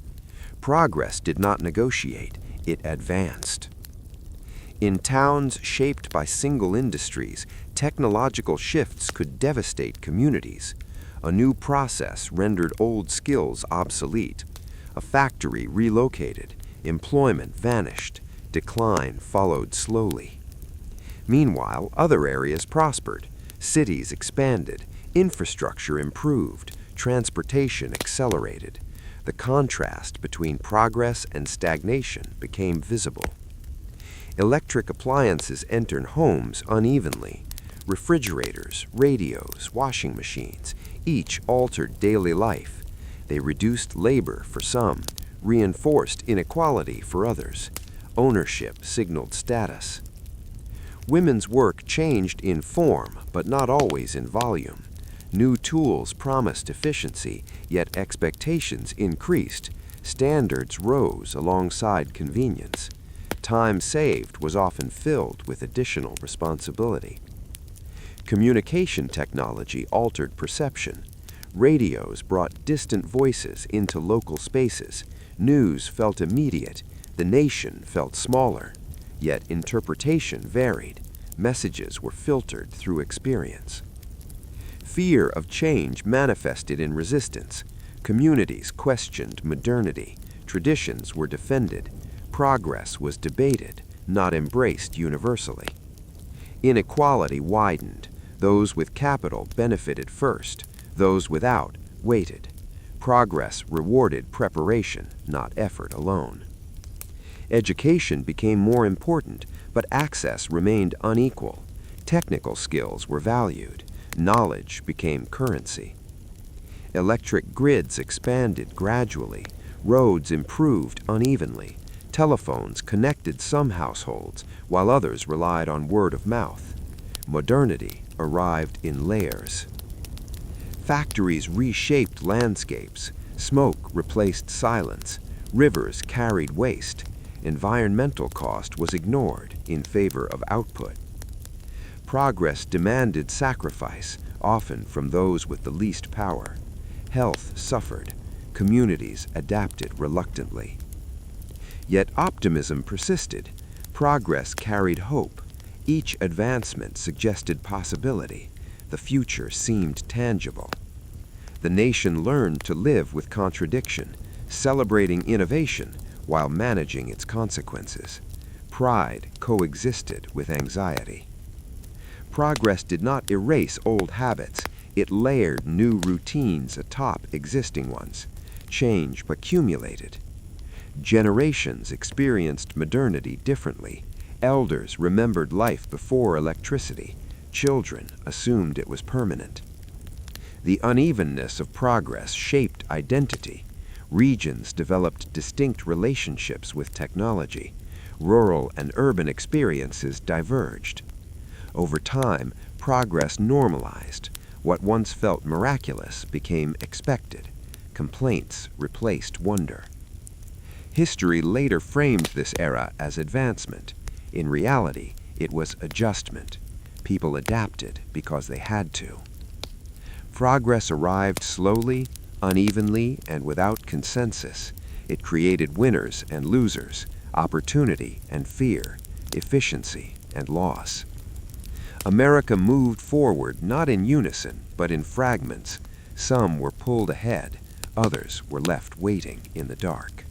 [SPEAKER 2] Progress did not negotiate, it advanced. In towns shaped by single industries, technological shifts could devastate communities. A new process rendered old skills obsolete. A factory relocated. Employment vanished. Decline followed slowly. Meanwhile, other areas prospered. Cities expanded. Infrastructure improved. Transportation accelerated. The contrast between progress and stagnation became visible. Electric appliances entered homes unevenly. Refrigerators, radios, washing machines, each altered daily life. They reduced labor for some, reinforced inequality for others. Ownership signaled status. Women's work changed in form, but not always in volume. New tools promised efficiency, yet expectations increased. Standards rose alongside convenience. Time saved was often filled with additional responsibility. Communication technology altered perception. Radios brought distant voices into local spaces. News felt immediate. The nation felt smaller. Yet interpretation varied. Messages were filtered through experience. Fear of change manifested in resistance. Communities questioned modernity. Traditions were defended. Progress was debated, not embraced universally. Inequality widened. Those with capital benefited first. Those without waited. Progress rewarded preparation, not effort alone. Education became more important, but access remained unequal. Technical skills were valued. Knowledge became currency. Electric grids expanded gradually. Roads improved unevenly. Telephones connected some households, while others relied on word of mouth. Modernity arrived in layers. Factories reshaped landscapes. Smoke replaced silence. Rivers carried waste. Environmental cost was ignored in favor of output. Progress demanded sacrifice, often from those with the least power. Health suffered. Communities adapted reluctantly. Yet optimism persisted. Progress carried hope. Each advancement suggested possibility. The future seemed tangible. The nation learned to live with contradiction, celebrating innovation while managing its consequences. Pride coexisted with anxiety. Progress did not erase old habits. It layered new routines atop existing ones. Change accumulated. Generations experienced modernity differently. Elders remembered life before electricity. Children assumed it was permanent. The unevenness of progress shaped identity. Regions developed distinct relationships with technology. Rural and urban experiences diverged. Over time, progress normalized. What once felt miraculous became expected. Complaints replaced wonder. History later framed this era as advancement. In reality, it was adjustment. People adapted because they had to. Progress arrived slowly, unevenly, and without consensus. It created winners and losers, opportunity and fear, efficiency and loss. America moved forward not in unison, but in fragments. Some were pulled ahead, others were left waiting in the dark.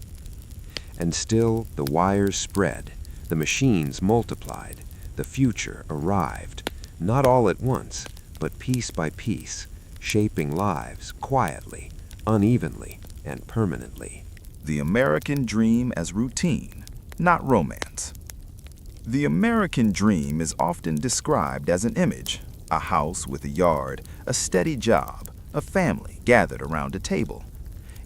[SPEAKER 2] And still the wires spread, the machines multiplied, the future arrived, not all at once, but piece by piece, shaping lives quietly, unevenly, and permanently.
[SPEAKER 5] The American dream as routine, not romance. The American dream is often described as an image, a house with a yard, a steady job, a family gathered around a table.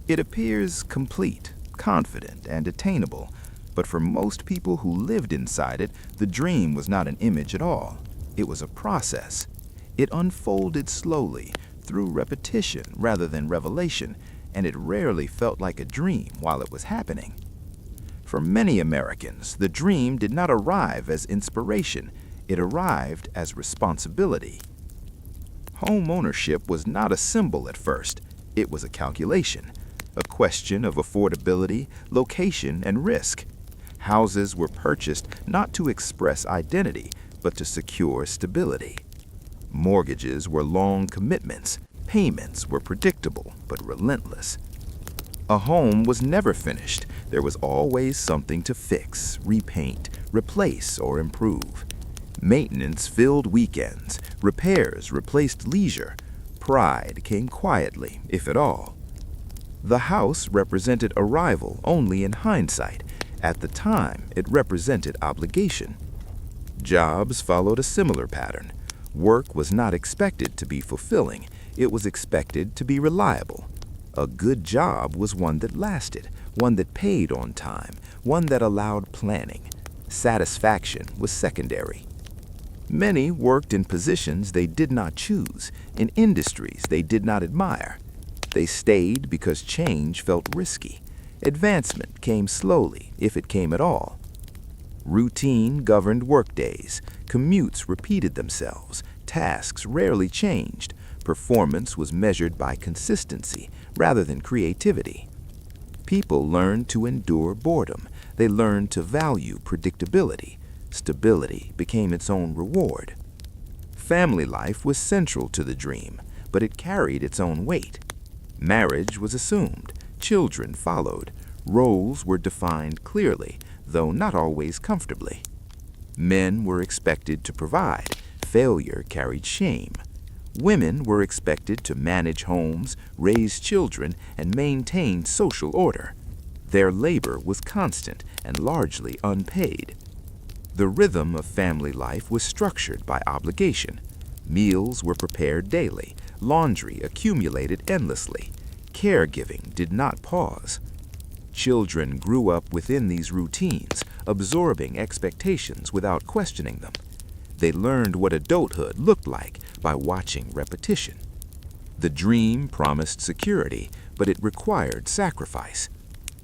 [SPEAKER 5] It appears complete, confident, and attainable, but for most people who lived inside it, the dream was not an image at all. It was a process. It unfolded slowly, through repetition rather than revelation, and it rarely felt like a dream while it was happening. For many Americans, the dream did not arrive as inspiration, it arrived as responsibility. Home ownership was not a symbol at first, it was a calculation, a question of affordability, location, and risk. Houses were purchased not to express identity, but to secure stability. Mortgages were long commitments. Payments were predictable but relentless. A home was never finished. There was always something to fix, repaint, replace, or improve. Maintenance filled weekends. Repairs replaced leisure. Pride came quietly, if at all. The house represented arrival only in hindsight. At the time, it represented obligation. Jobs followed a similar pattern. Work was not expected to be fulfilling. It was expected to be reliable. A good job was one that lasted, one that paid on time, one that allowed planning. Satisfaction was secondary. Many worked in positions they did not choose, in industries they did not admire. They stayed because change felt risky. Advancement came slowly, if it came at all. Routine governed workdays. Commutes repeated themselves. Tasks rarely changed. Performance was measured by consistency rather than creativity. People learned to endure boredom. They learned to value predictability. Stability became its own reward. Family life was central to the dream, but it carried its own weight. Marriage was assumed. Children followed. Roles were defined clearly, though not always comfortably. Men were expected to provide. Failure carried shame. Women were expected to manage homes, raise children, and maintain social order. Their labor was constant and largely unpaid. The rhythm of family life was structured by obligation. Meals were prepared daily. Laundry accumulated endlessly. Caregiving did not pause. Children grew up within these routines, absorbing expectations without questioning them. They learned what adulthood looked like by watching repetition. The dream promised security, but it required sacrifice.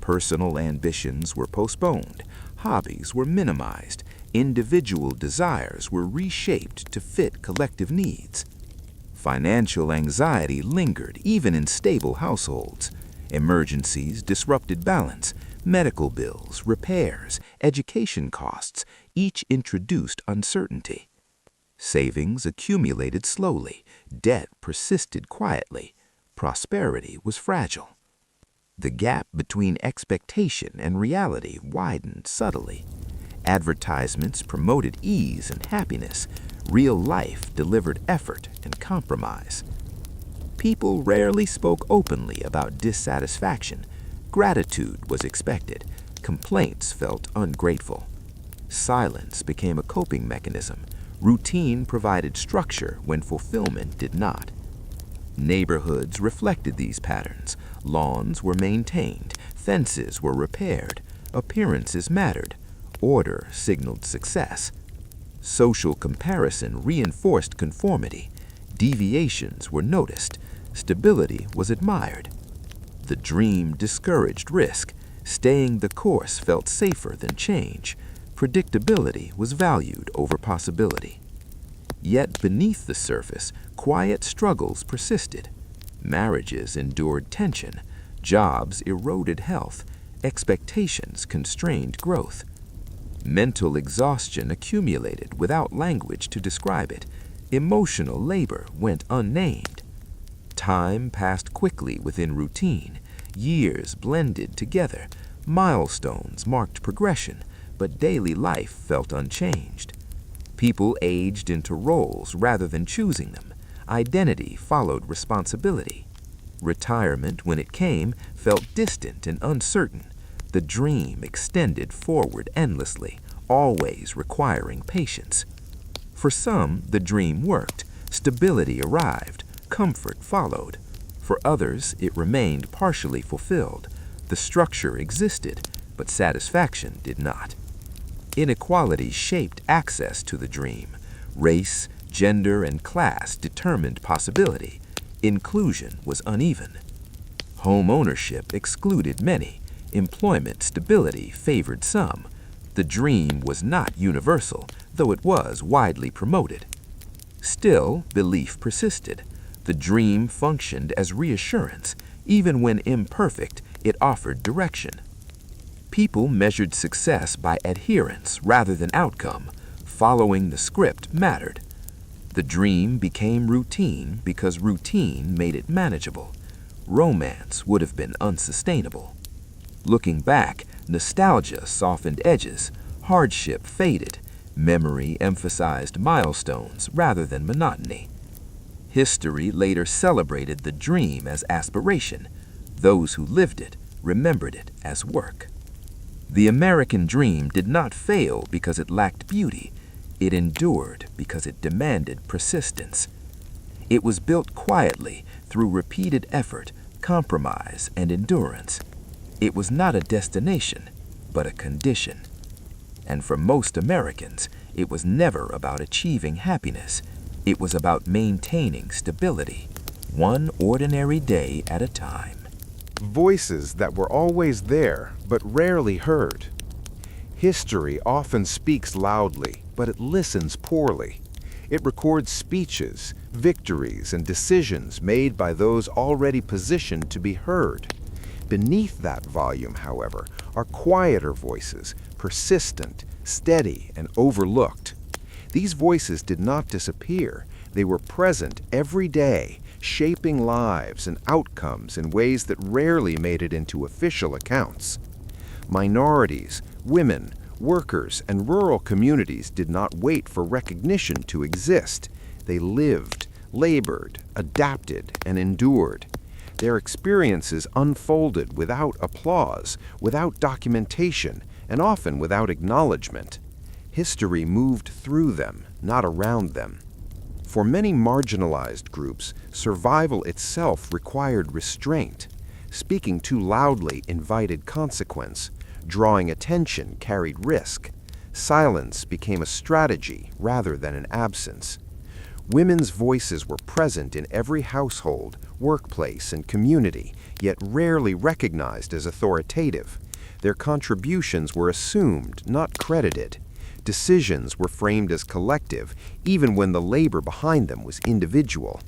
[SPEAKER 5] Personal ambitions were postponed, hobbies were minimized, individual desires were reshaped to fit collective needs. Financial anxiety lingered even in stable households. Emergencies disrupted balance. Medical bills, repairs, education costs, each introduced uncertainty. Savings accumulated slowly. Debt persisted quietly. Prosperity was fragile. The gap between expectation and reality widened subtly. Advertisements promoted ease and happiness. Real life delivered effort and compromise. People rarely spoke openly about dissatisfaction. Gratitude was expected. Complaints felt ungrateful. Silence became a coping mechanism. Routine provided structure when fulfillment did not. Neighborhoods reflected these patterns. Lawns were maintained. Fences were repaired. Appearances mattered. Order signaled success. Social comparison reinforced conformity. Deviations were noticed. Stability was admired. The dream discouraged risk. Staying the course felt safer than change. Predictability was valued over possibility. Yet beneath the surface, quiet struggles persisted. Marriages endured tension. Jobs eroded health. Expectations constrained growth. Mental exhaustion accumulated without language to describe it. Emotional labor went unnamed. Time passed quickly within routine. Years blended together. Milestones marked progression, but daily life felt unchanged. People aged into roles rather than choosing them. Identity followed responsibility. Retirement, when it came, felt distant and uncertain. The dream extended forward endlessly, always requiring patience. For some, the dream worked. Stability arrived. Comfort followed. For others, it remained partially fulfilled. The structure existed, but satisfaction did not. Inequality shaped access to the dream. Race, gender, and class determined possibility. Inclusion was uneven. Home ownership excluded many. Employment stability favored some. The dream was not universal, though it was widely promoted. Still, belief persisted. The dream functioned as reassurance. Even when imperfect, it offered direction. People measured success by adherence rather than outcome. Following the script mattered. The dream became routine because routine made it manageable. Romance would have been unsustainable. Looking back, nostalgia softened edges. Hardship faded. Memory emphasized milestones rather than monotony. History later celebrated the dream as aspiration. Those who lived it remembered it as work. The American dream did not fail because it lacked beauty. It endured because it demanded persistence. It was built quietly through repeated effort, compromise, and endurance. It was not a destination, but a condition. And for most Americans, it was never about achieving happiness. It was about maintaining stability, one ordinary day at a time.
[SPEAKER 1] Voices that were always there, but rarely heard. History often speaks loudly, but it listens poorly. It records speeches, victories, and decisions made by those already positioned to be heard. Beneath that volume, however, are quieter voices, persistent, steady, and overlooked. These voices did not disappear. They were present every day, shaping lives and outcomes in ways that rarely made it into official accounts. Minorities, women, workers, and rural communities did not wait for recognition to exist. They lived, labored, adapted, and endured. Their experiences unfolded without applause, without documentation, and often without acknowledgement. History moved through them, not around them. For many marginalized groups, survival itself required restraint. Speaking too loudly invited consequence. Drawing attention carried risk. Silence became a strategy rather than an absence. Women's voices were present in every household, workplace, and community, yet rarely recognized as authoritative. Their contributions were assumed, not credited. Decisions were framed as collective, even when the labor behind them was individual.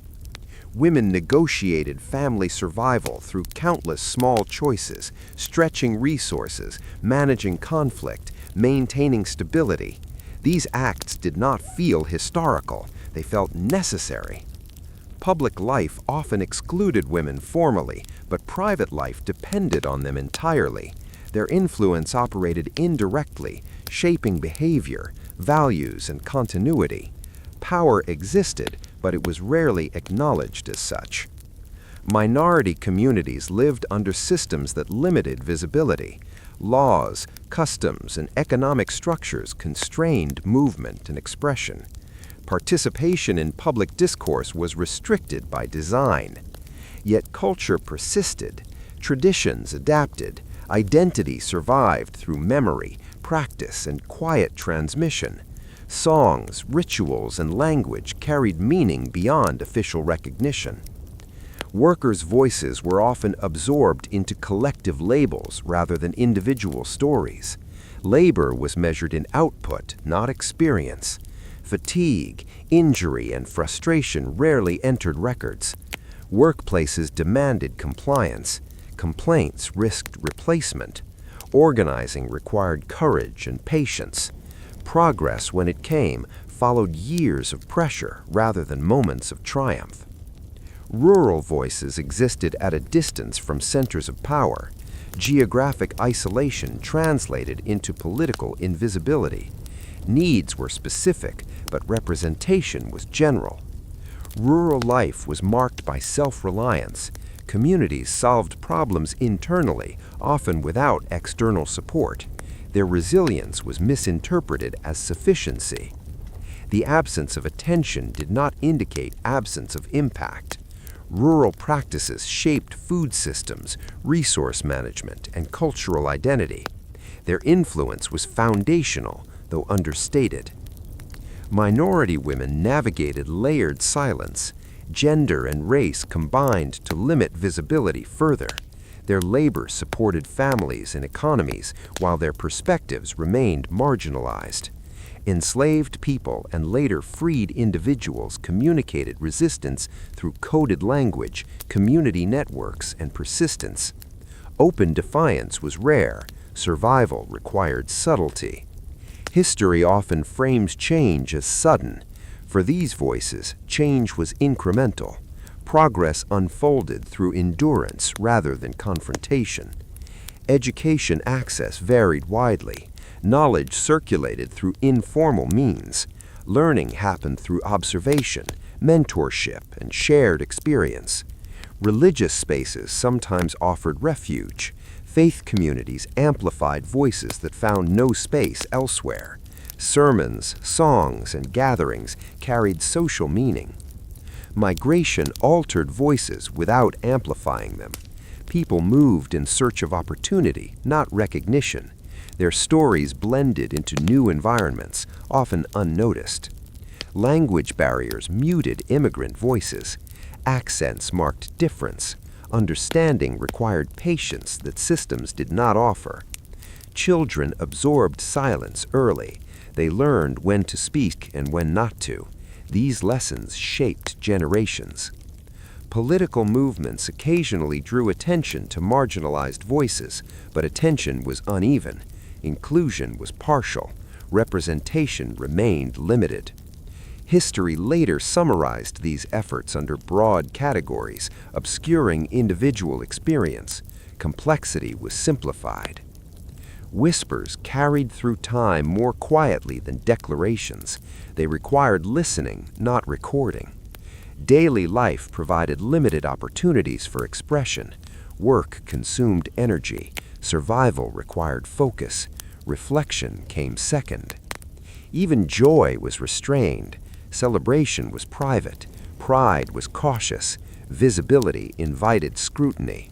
[SPEAKER 1] Women negotiated family survival through countless small choices, stretching resources, managing conflict, maintaining stability. These acts did not feel historical, they felt necessary. Public life often excluded women formally, but private life depended on them entirely. Their influence operated indirectly, shaping behavior, values, and continuity. Power existed, but it was rarely acknowledged as such. Minority communities lived under systems that limited visibility. Laws, customs, and economic structures constrained movement and expression. Participation in public discourse was restricted by design. Yet culture persisted, traditions adapted, identity survived through memory, practice, and quiet transmission. Songs, rituals, and language carried meaning beyond official recognition. Workers' voices were often absorbed into collective labels rather than individual stories. Labor was measured in output, not experience. Fatigue, injury, and frustration rarely entered records. Workplaces demanded compliance. Complaints risked replacement. Organizing required courage and patience. Progress, when it came, followed years of pressure rather than moments of triumph. Rural voices existed at a distance from centers of power. Geographic isolation translated into political invisibility. Needs were specific, but representation was general. Rural life was marked by self-reliance. Communities solved problems internally, often without external support. Their resilience was misinterpreted as sufficiency. The absence of attention did not indicate absence of impact. Rural practices shaped food systems, resource management, and cultural identity. Their influence was foundational, though understated. Minority women navigated layered silence. Gender and race combined to limit visibility further. Their labor supported families and economies, while their perspectives remained marginalized. Enslaved people and later freed individuals communicated resistance through coded language, community networks, and persistence. Open defiance was rare. Survival required subtlety. History often frames change as sudden. For these voices, change was incremental. Progress unfolded through endurance rather than confrontation. Education access varied widely. Knowledge circulated through informal means. Learning happened through observation, mentorship, and shared experience. Religious spaces sometimes offered refuge. Faith communities amplified voices that found no space elsewhere. Sermons, songs, and gatherings carried social meaning. Migration altered voices without amplifying them. People moved in search of opportunity, not recognition. Their stories blended into new environments, often unnoticed. Language barriers muted immigrant voices. Accents marked difference. Understanding required patience that systems did not offer. Children absorbed silence early. They learned when to speak and when not to. These lessons shaped generations. Political movements occasionally drew attention to marginalized voices, but attention was uneven. Inclusion was partial. Representation remained limited. History later summarized these efforts under broad categories, obscuring individual experience. Complexity was simplified. Whispers carried through time more quietly than declarations. They required listening, not recording. Daily life provided limited opportunities for expression. Work consumed energy. Survival required focus. Reflection came second. Even joy was restrained. Celebration was private. Pride was cautious. Visibility invited scrutiny.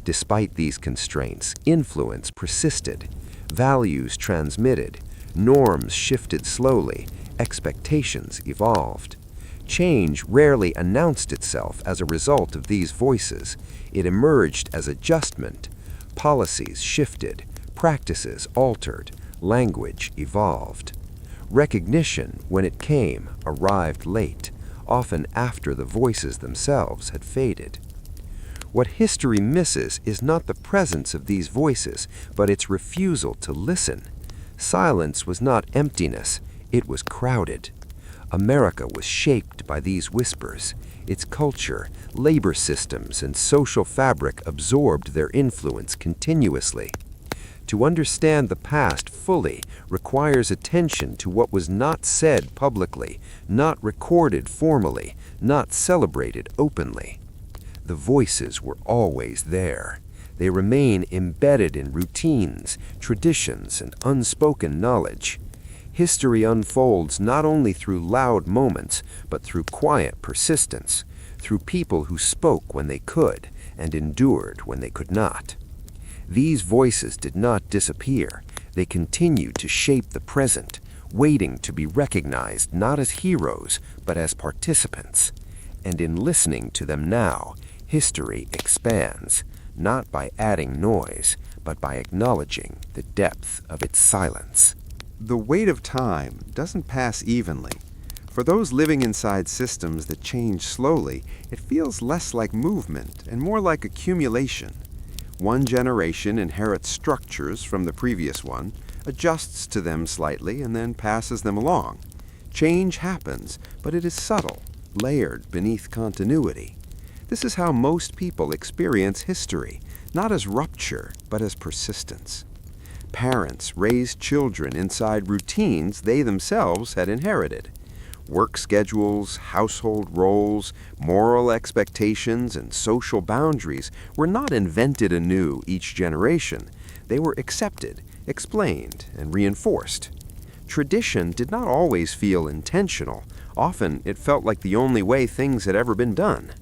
[SPEAKER 2] Despite these constraints, influence persisted, values transmitted, norms shifted slowly, expectations evolved. Change rarely announced itself as a result of these voices. It emerged as adjustment. Policies shifted, practices altered, language evolved. Recognition, when it came, arrived late, often after the voices themselves had faded. What history misses is not the presence of these voices, but its refusal to listen. Silence was not emptiness, it was crowded. America was shaped by these whispers. Its culture, labor systems, and social fabric absorbed their influence continuously. To understand the past fully requires attention to what was not said publicly, not recorded formally, not celebrated openly. The voices were always there. They remain embedded in routines, traditions, and unspoken knowledge. History unfolds not only through loud moments, but through quiet persistence, through people who spoke when they could and endured when they could not. These voices did not disappear. They continued to shape the present, waiting to be recognized not as heroes, but as participants. And in listening to them now, history expands, not by adding noise, but by acknowledging the depth of its silence.
[SPEAKER 4] The weight of time doesn't pass evenly. For those living inside systems that change slowly, it feels less like movement and more like accumulation. One generation inherits structures from the previous one, adjusts to them slightly, and then passes them along. Change happens, but it is subtle, layered beneath continuity. This is how most people experience history, not as rupture, but as persistence. Parents raised children inside routines they themselves had inherited. Work schedules, household roles, moral expectations, and social boundaries were not invented anew each generation. They were accepted, explained, and reinforced. Tradition did not always feel intentional. Often it felt like the only way things had ever been done.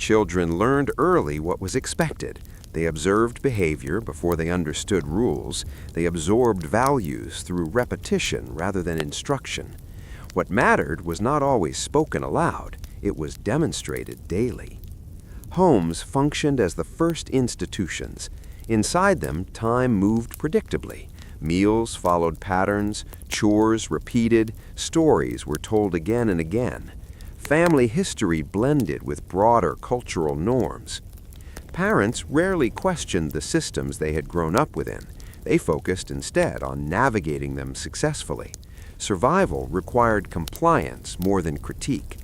[SPEAKER 4] Children learned early what was expected. They observed behavior before they understood rules. They absorbed values through repetition rather than instruction. What mattered was not always spoken aloud. It was demonstrated daily. Homes functioned as the first institutions. Inside them, time moved predictably. Meals followed patterns, chores repeated, stories were told again and again. Family history blended with broader cultural norms. Parents rarely questioned the systems they had grown up within. They focused instead on navigating them successfully. Survival required compliance more than critique.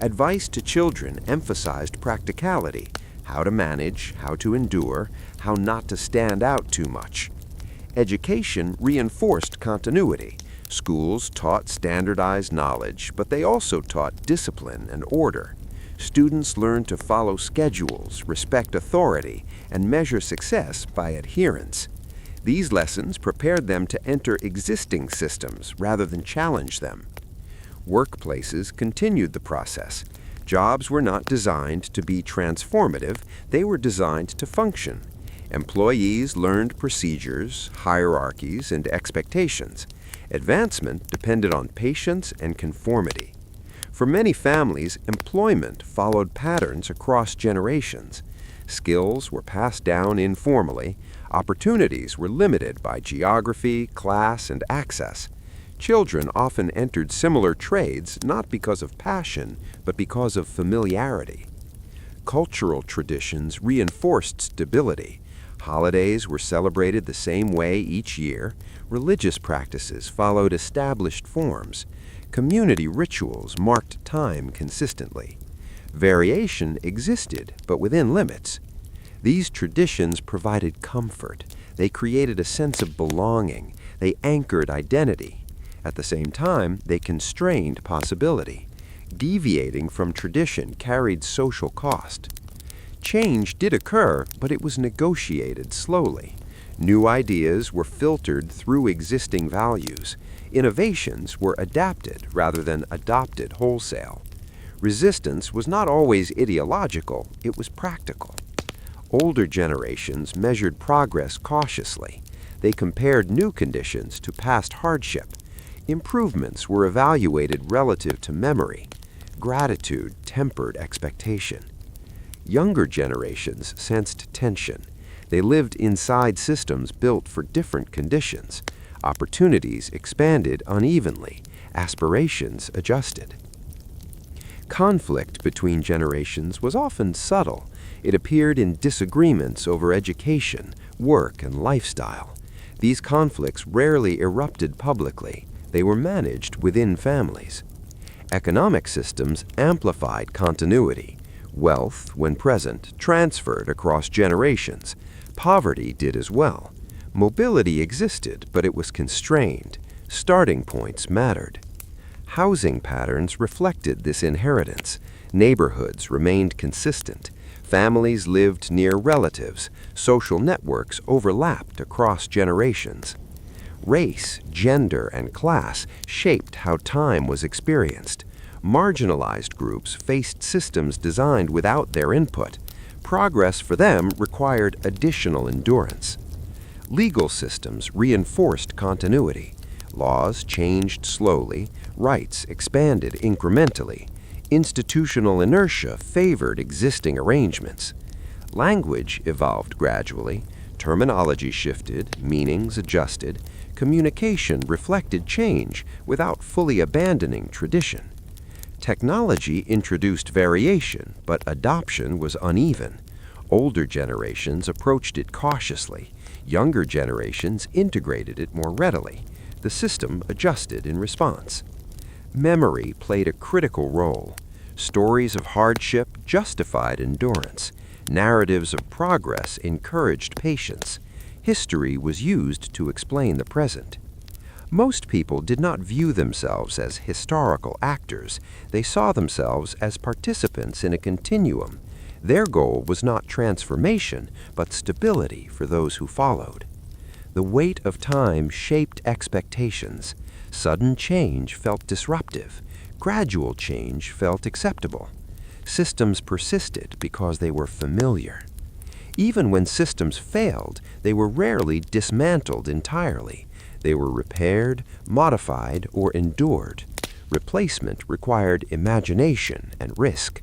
[SPEAKER 4] Advice to children emphasized practicality, how to manage, how to endure, how not to stand out too much. Education reinforced continuity. Schools taught standardized knowledge, but they also taught discipline and order. Students learned to follow schedules, respect authority, and measure success by adherence. These lessons prepared them to enter existing systems rather than challenge them. Workplaces continued the process. Jobs were not designed to be transformative, they were designed to function. Employees learned procedures, hierarchies, and expectations. Advancement depended on patience and conformity. For many families, employment followed patterns across generations. Skills were passed down informally. Opportunities were limited by geography, class, and access. Children often entered similar trades not because of passion, but because of familiarity. Cultural traditions reinforced stability. Holidays were celebrated the same way each year. Religious practices followed established forms. Community rituals marked time consistently. Variation existed, but within limits. These traditions provided comfort. They created a sense of belonging. They anchored identity. At the same time, they constrained possibility. Deviating from tradition carried social cost. Change did occur, but it was negotiated slowly. New ideas were filtered through existing values. Innovations were adapted rather than adopted wholesale. Resistance was not always ideological, it was practical.
[SPEAKER 2] Older generations measured progress cautiously. They compared new conditions to past hardship. Improvements were evaluated relative to memory. Gratitude tempered expectation. Younger generations sensed tension. They lived inside systems built for different conditions. Opportunities expanded unevenly. Aspirations adjusted. Conflict between generations was often subtle. It appeared in disagreements over education, work, and lifestyle. These conflicts rarely erupted publicly. They were managed within families. Economic systems amplified continuity. Wealth, when present, transferred across generations. Poverty did as well. Mobility existed, but it was constrained. Starting points mattered. Housing patterns reflected this inheritance. Neighborhoods remained consistent. Families lived near relatives. Social networks overlapped across generations. Race, gender, and class shaped how time was experienced. Marginalized groups faced systems designed without their input. Progress for them required additional endurance. Legal systems reinforced continuity. Laws changed slowly. Rights expanded incrementally. Institutional inertia favored existing arrangements. Language evolved gradually. Terminology shifted, meanings adjusted. Communication reflected change without fully abandoning tradition. Technology introduced variation, but adoption was uneven. Older generations approached it cautiously. Younger generations integrated it more readily. The system adjusted in response. Memory played a critical role. Stories of hardship justified endurance. Narratives of progress encouraged patience. History was used to explain the present. Most people did not view themselves as historical actors. They saw themselves as participants in a continuum. Their goal was not transformation, but stability for those who followed. The weight of time shaped expectations. Sudden change felt disruptive. Gradual change felt acceptable. Systems persisted because they were familiar. Even when systems failed, they were rarely dismantled entirely. They were repaired, modified, or endured. Replacement required imagination and risk.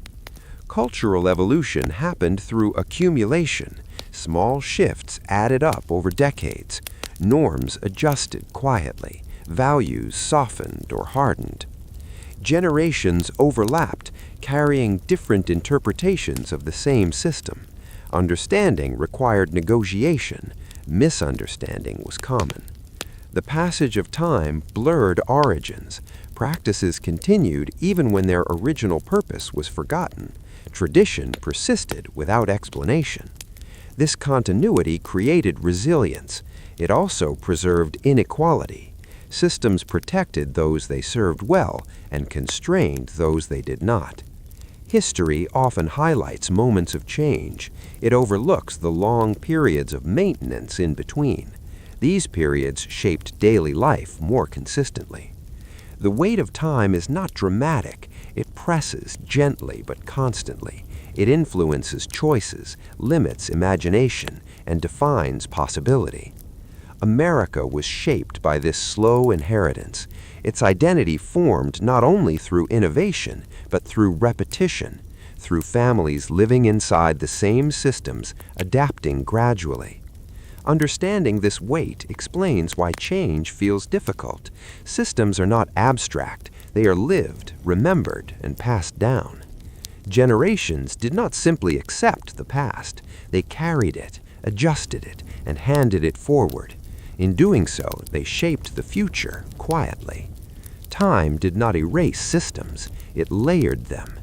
[SPEAKER 2] Cultural evolution happened through accumulation. Small shifts added up over decades. Norms adjusted quietly. Values softened or hardened. Generations overlapped, carrying different interpretations of the same system. Understanding required negotiation. Misunderstanding was common. The passage of time blurred origins. Practices continued even when their original purpose was forgotten. Tradition persisted without explanation. This continuity created resilience. It also preserved inequality. Systems protected those they served well and constrained those they did not. History often highlights moments of change. It overlooks the long periods of maintenance in between. These periods shaped daily life more consistently. The weight of time is not dramatic. It presses gently but constantly. It influences choices, limits imagination, and defines possibility. America was shaped by this slow inheritance. Its identity formed not only through innovation, but through repetition, through families living inside the same systems, adapting gradually. Understanding this weight explains why change feels difficult. Systems are not abstract. They are lived, remembered, and passed down. Generations did not simply accept the past. They carried it, adjusted it, and handed it forward. In doing so, they shaped the future quietly. Time did not erase systems. It layered them.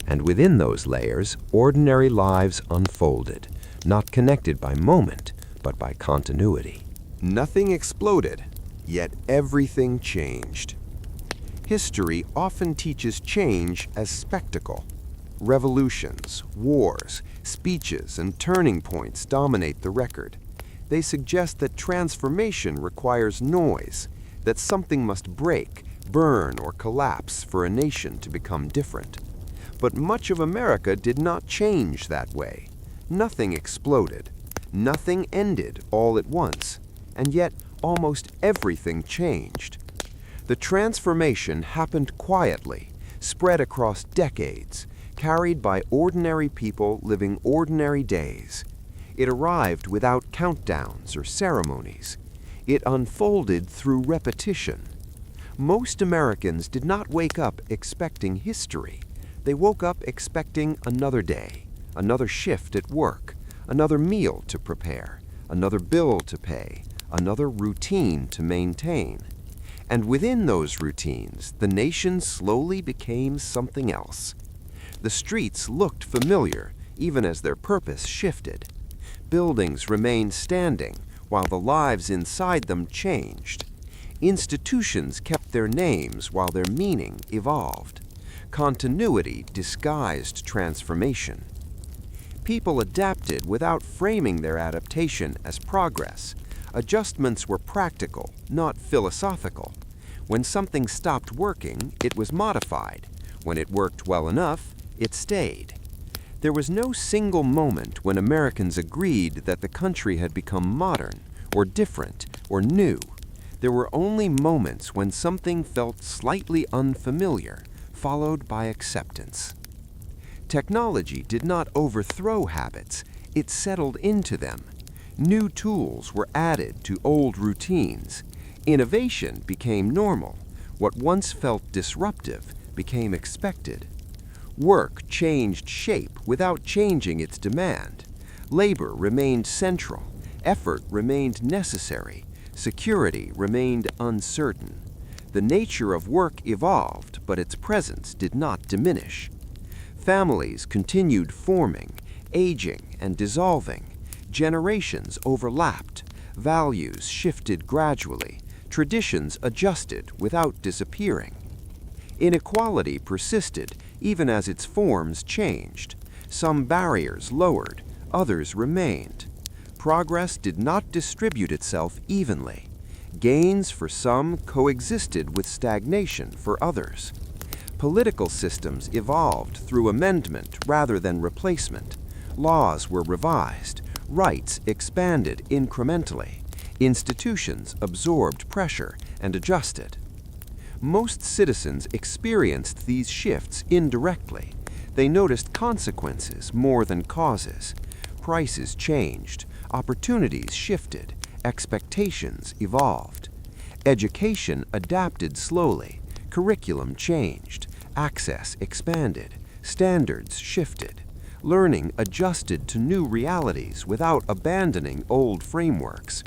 [SPEAKER 2] And within those layers, ordinary lives unfolded, not connected by moment, but by continuity.
[SPEAKER 1] Nothing exploded, yet everything changed. History often teaches change as spectacle. Revolutions, wars, speeches, and turning points dominate the record. They suggest that transformation requires noise, that something must break, burn, or collapse for a nation to become different. But much of America did not change that way.
[SPEAKER 2] Nothing exploded. Nothing ended all at once. And yet, almost everything changed. The transformation happened quietly, spread across decades, carried by ordinary people living ordinary days. It arrived without countdowns or ceremonies. It unfolded through repetition. Most Americans did not wake up expecting history. They woke up expecting another day, another shift at work, another meal to prepare, another bill to pay, another routine to maintain. And within those routines, the nation slowly became something else. The streets looked familiar, even as their purpose shifted. Buildings remained standing, while the lives inside them changed. Institutions kept their names while their meaning evolved. Continuity disguised transformation. People adapted without framing their adaptation as progress. Adjustments were practical, not philosophical. When something stopped working, it was modified. When it worked well enough, it stayed. There was no single moment when Americans agreed that the country had become modern, or different, or new. There were only moments when something felt slightly unfamiliar, followed by acceptance. Technology did not overthrow habits, it settled into them. New tools were added to old routines. Innovation became normal. What once felt disruptive became expected. Work changed shape without changing its demand. Labor remained central. Effort remained necessary. Security remained uncertain. The nature of work evolved, but its presence did not diminish. Families continued forming, aging, and dissolving. Generations overlapped. Values shifted gradually. Traditions adjusted without disappearing. Inequality persisted, even as its forms changed. Some barriers lowered, others remained. Progress did not distribute itself evenly. Gains for some coexisted with stagnation for others. Political systems evolved through amendment rather than replacement. Laws were revised. Rights expanded incrementally. Institutions absorbed pressure and adjusted. Most citizens experienced these shifts indirectly. They noticed consequences more than causes. Prices changed. Opportunities shifted. Expectations evolved. Education adapted slowly. Curriculum changed. Access expanded. Standards shifted. Learning adjusted to new realities without abandoning old frameworks.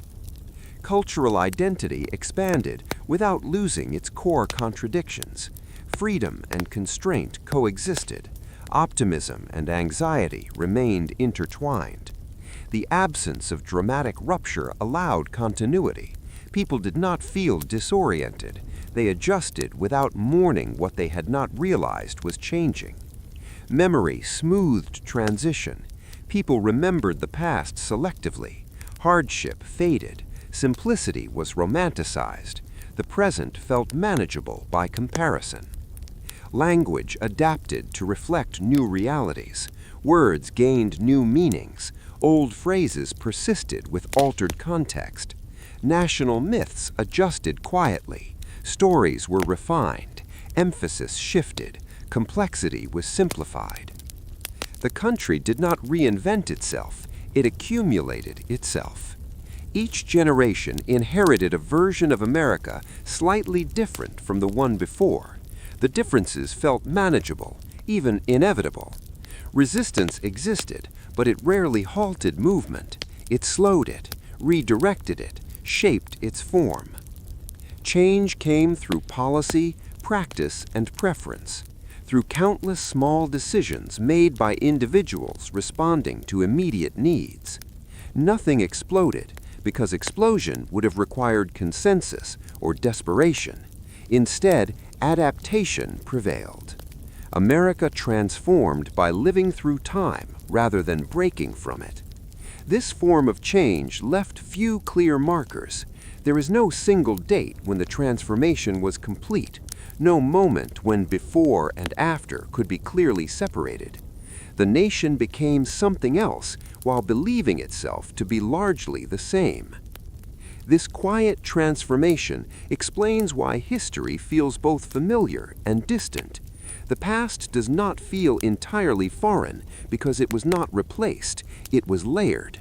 [SPEAKER 2] Cultural identity expanded without losing its core contradictions. Freedom and constraint coexisted. Optimism and anxiety remained intertwined. The absence of dramatic rupture allowed continuity. People did not feel disoriented. They adjusted without mourning what they had not realized was changing. Memory smoothed transition. People remembered the past selectively. Hardship faded. Simplicity was romanticized. The present felt manageable by comparison. Language adapted to reflect new realities. Words gained new meanings. Old phrases persisted with altered context. National myths adjusted quietly. Stories were refined. Emphasis shifted. Complexity was simplified. The country did not reinvent itself. It accumulated itself. Each generation inherited a version of America slightly different from the one before. The differences felt manageable, even inevitable. Resistance existed, but it rarely halted movement. It slowed it, redirected it, shaped its form. Change came through policy, practice, and preference, through countless small decisions made by individuals responding to immediate needs. Nothing exploded, because explosion would have required consensus or desperation. Instead, adaptation prevailed. America transformed by living through time rather than breaking from it. This form of change left few clear markers. There is no single date when the transformation was complete, no moment when before and after could be clearly separated. The nation became something else while believing itself to be largely the same. This quiet transformation explains why history feels both familiar and distant. The past does not feel entirely foreign because it was not replaced, it was layered.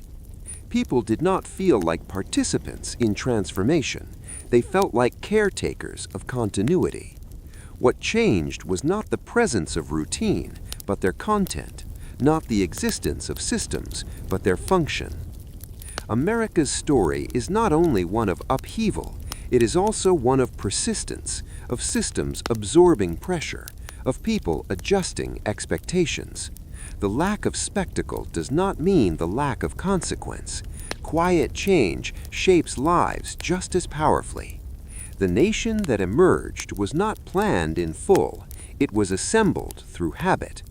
[SPEAKER 2] People did not feel like participants in transformation. They felt like caretakers of continuity. What changed was not the presence of routine, but their content, not the existence of systems, but their function. America's story is not only one of upheaval, it is also one of persistence, of systems absorbing pressure, of people adjusting expectations. The lack of spectacle does not mean the lack of consequence. Quiet change shapes lives just as powerfully. The nation that emerged was not planned in full, it was assembled through habit.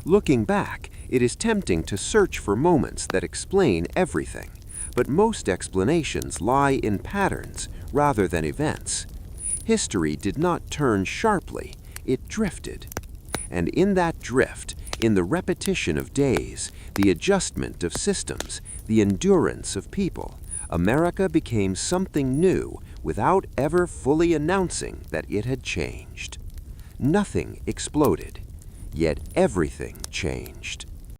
[SPEAKER 2] Looking back, it is tempting to search for moments that explain everything, but most explanations lie in patterns rather than events. History did not turn sharply, it drifted. And in that drift, in the repetition of days, the adjustment of systems, the endurance of people, America became something new without ever fully announcing that it had changed. Nothing exploded, yet everything changed.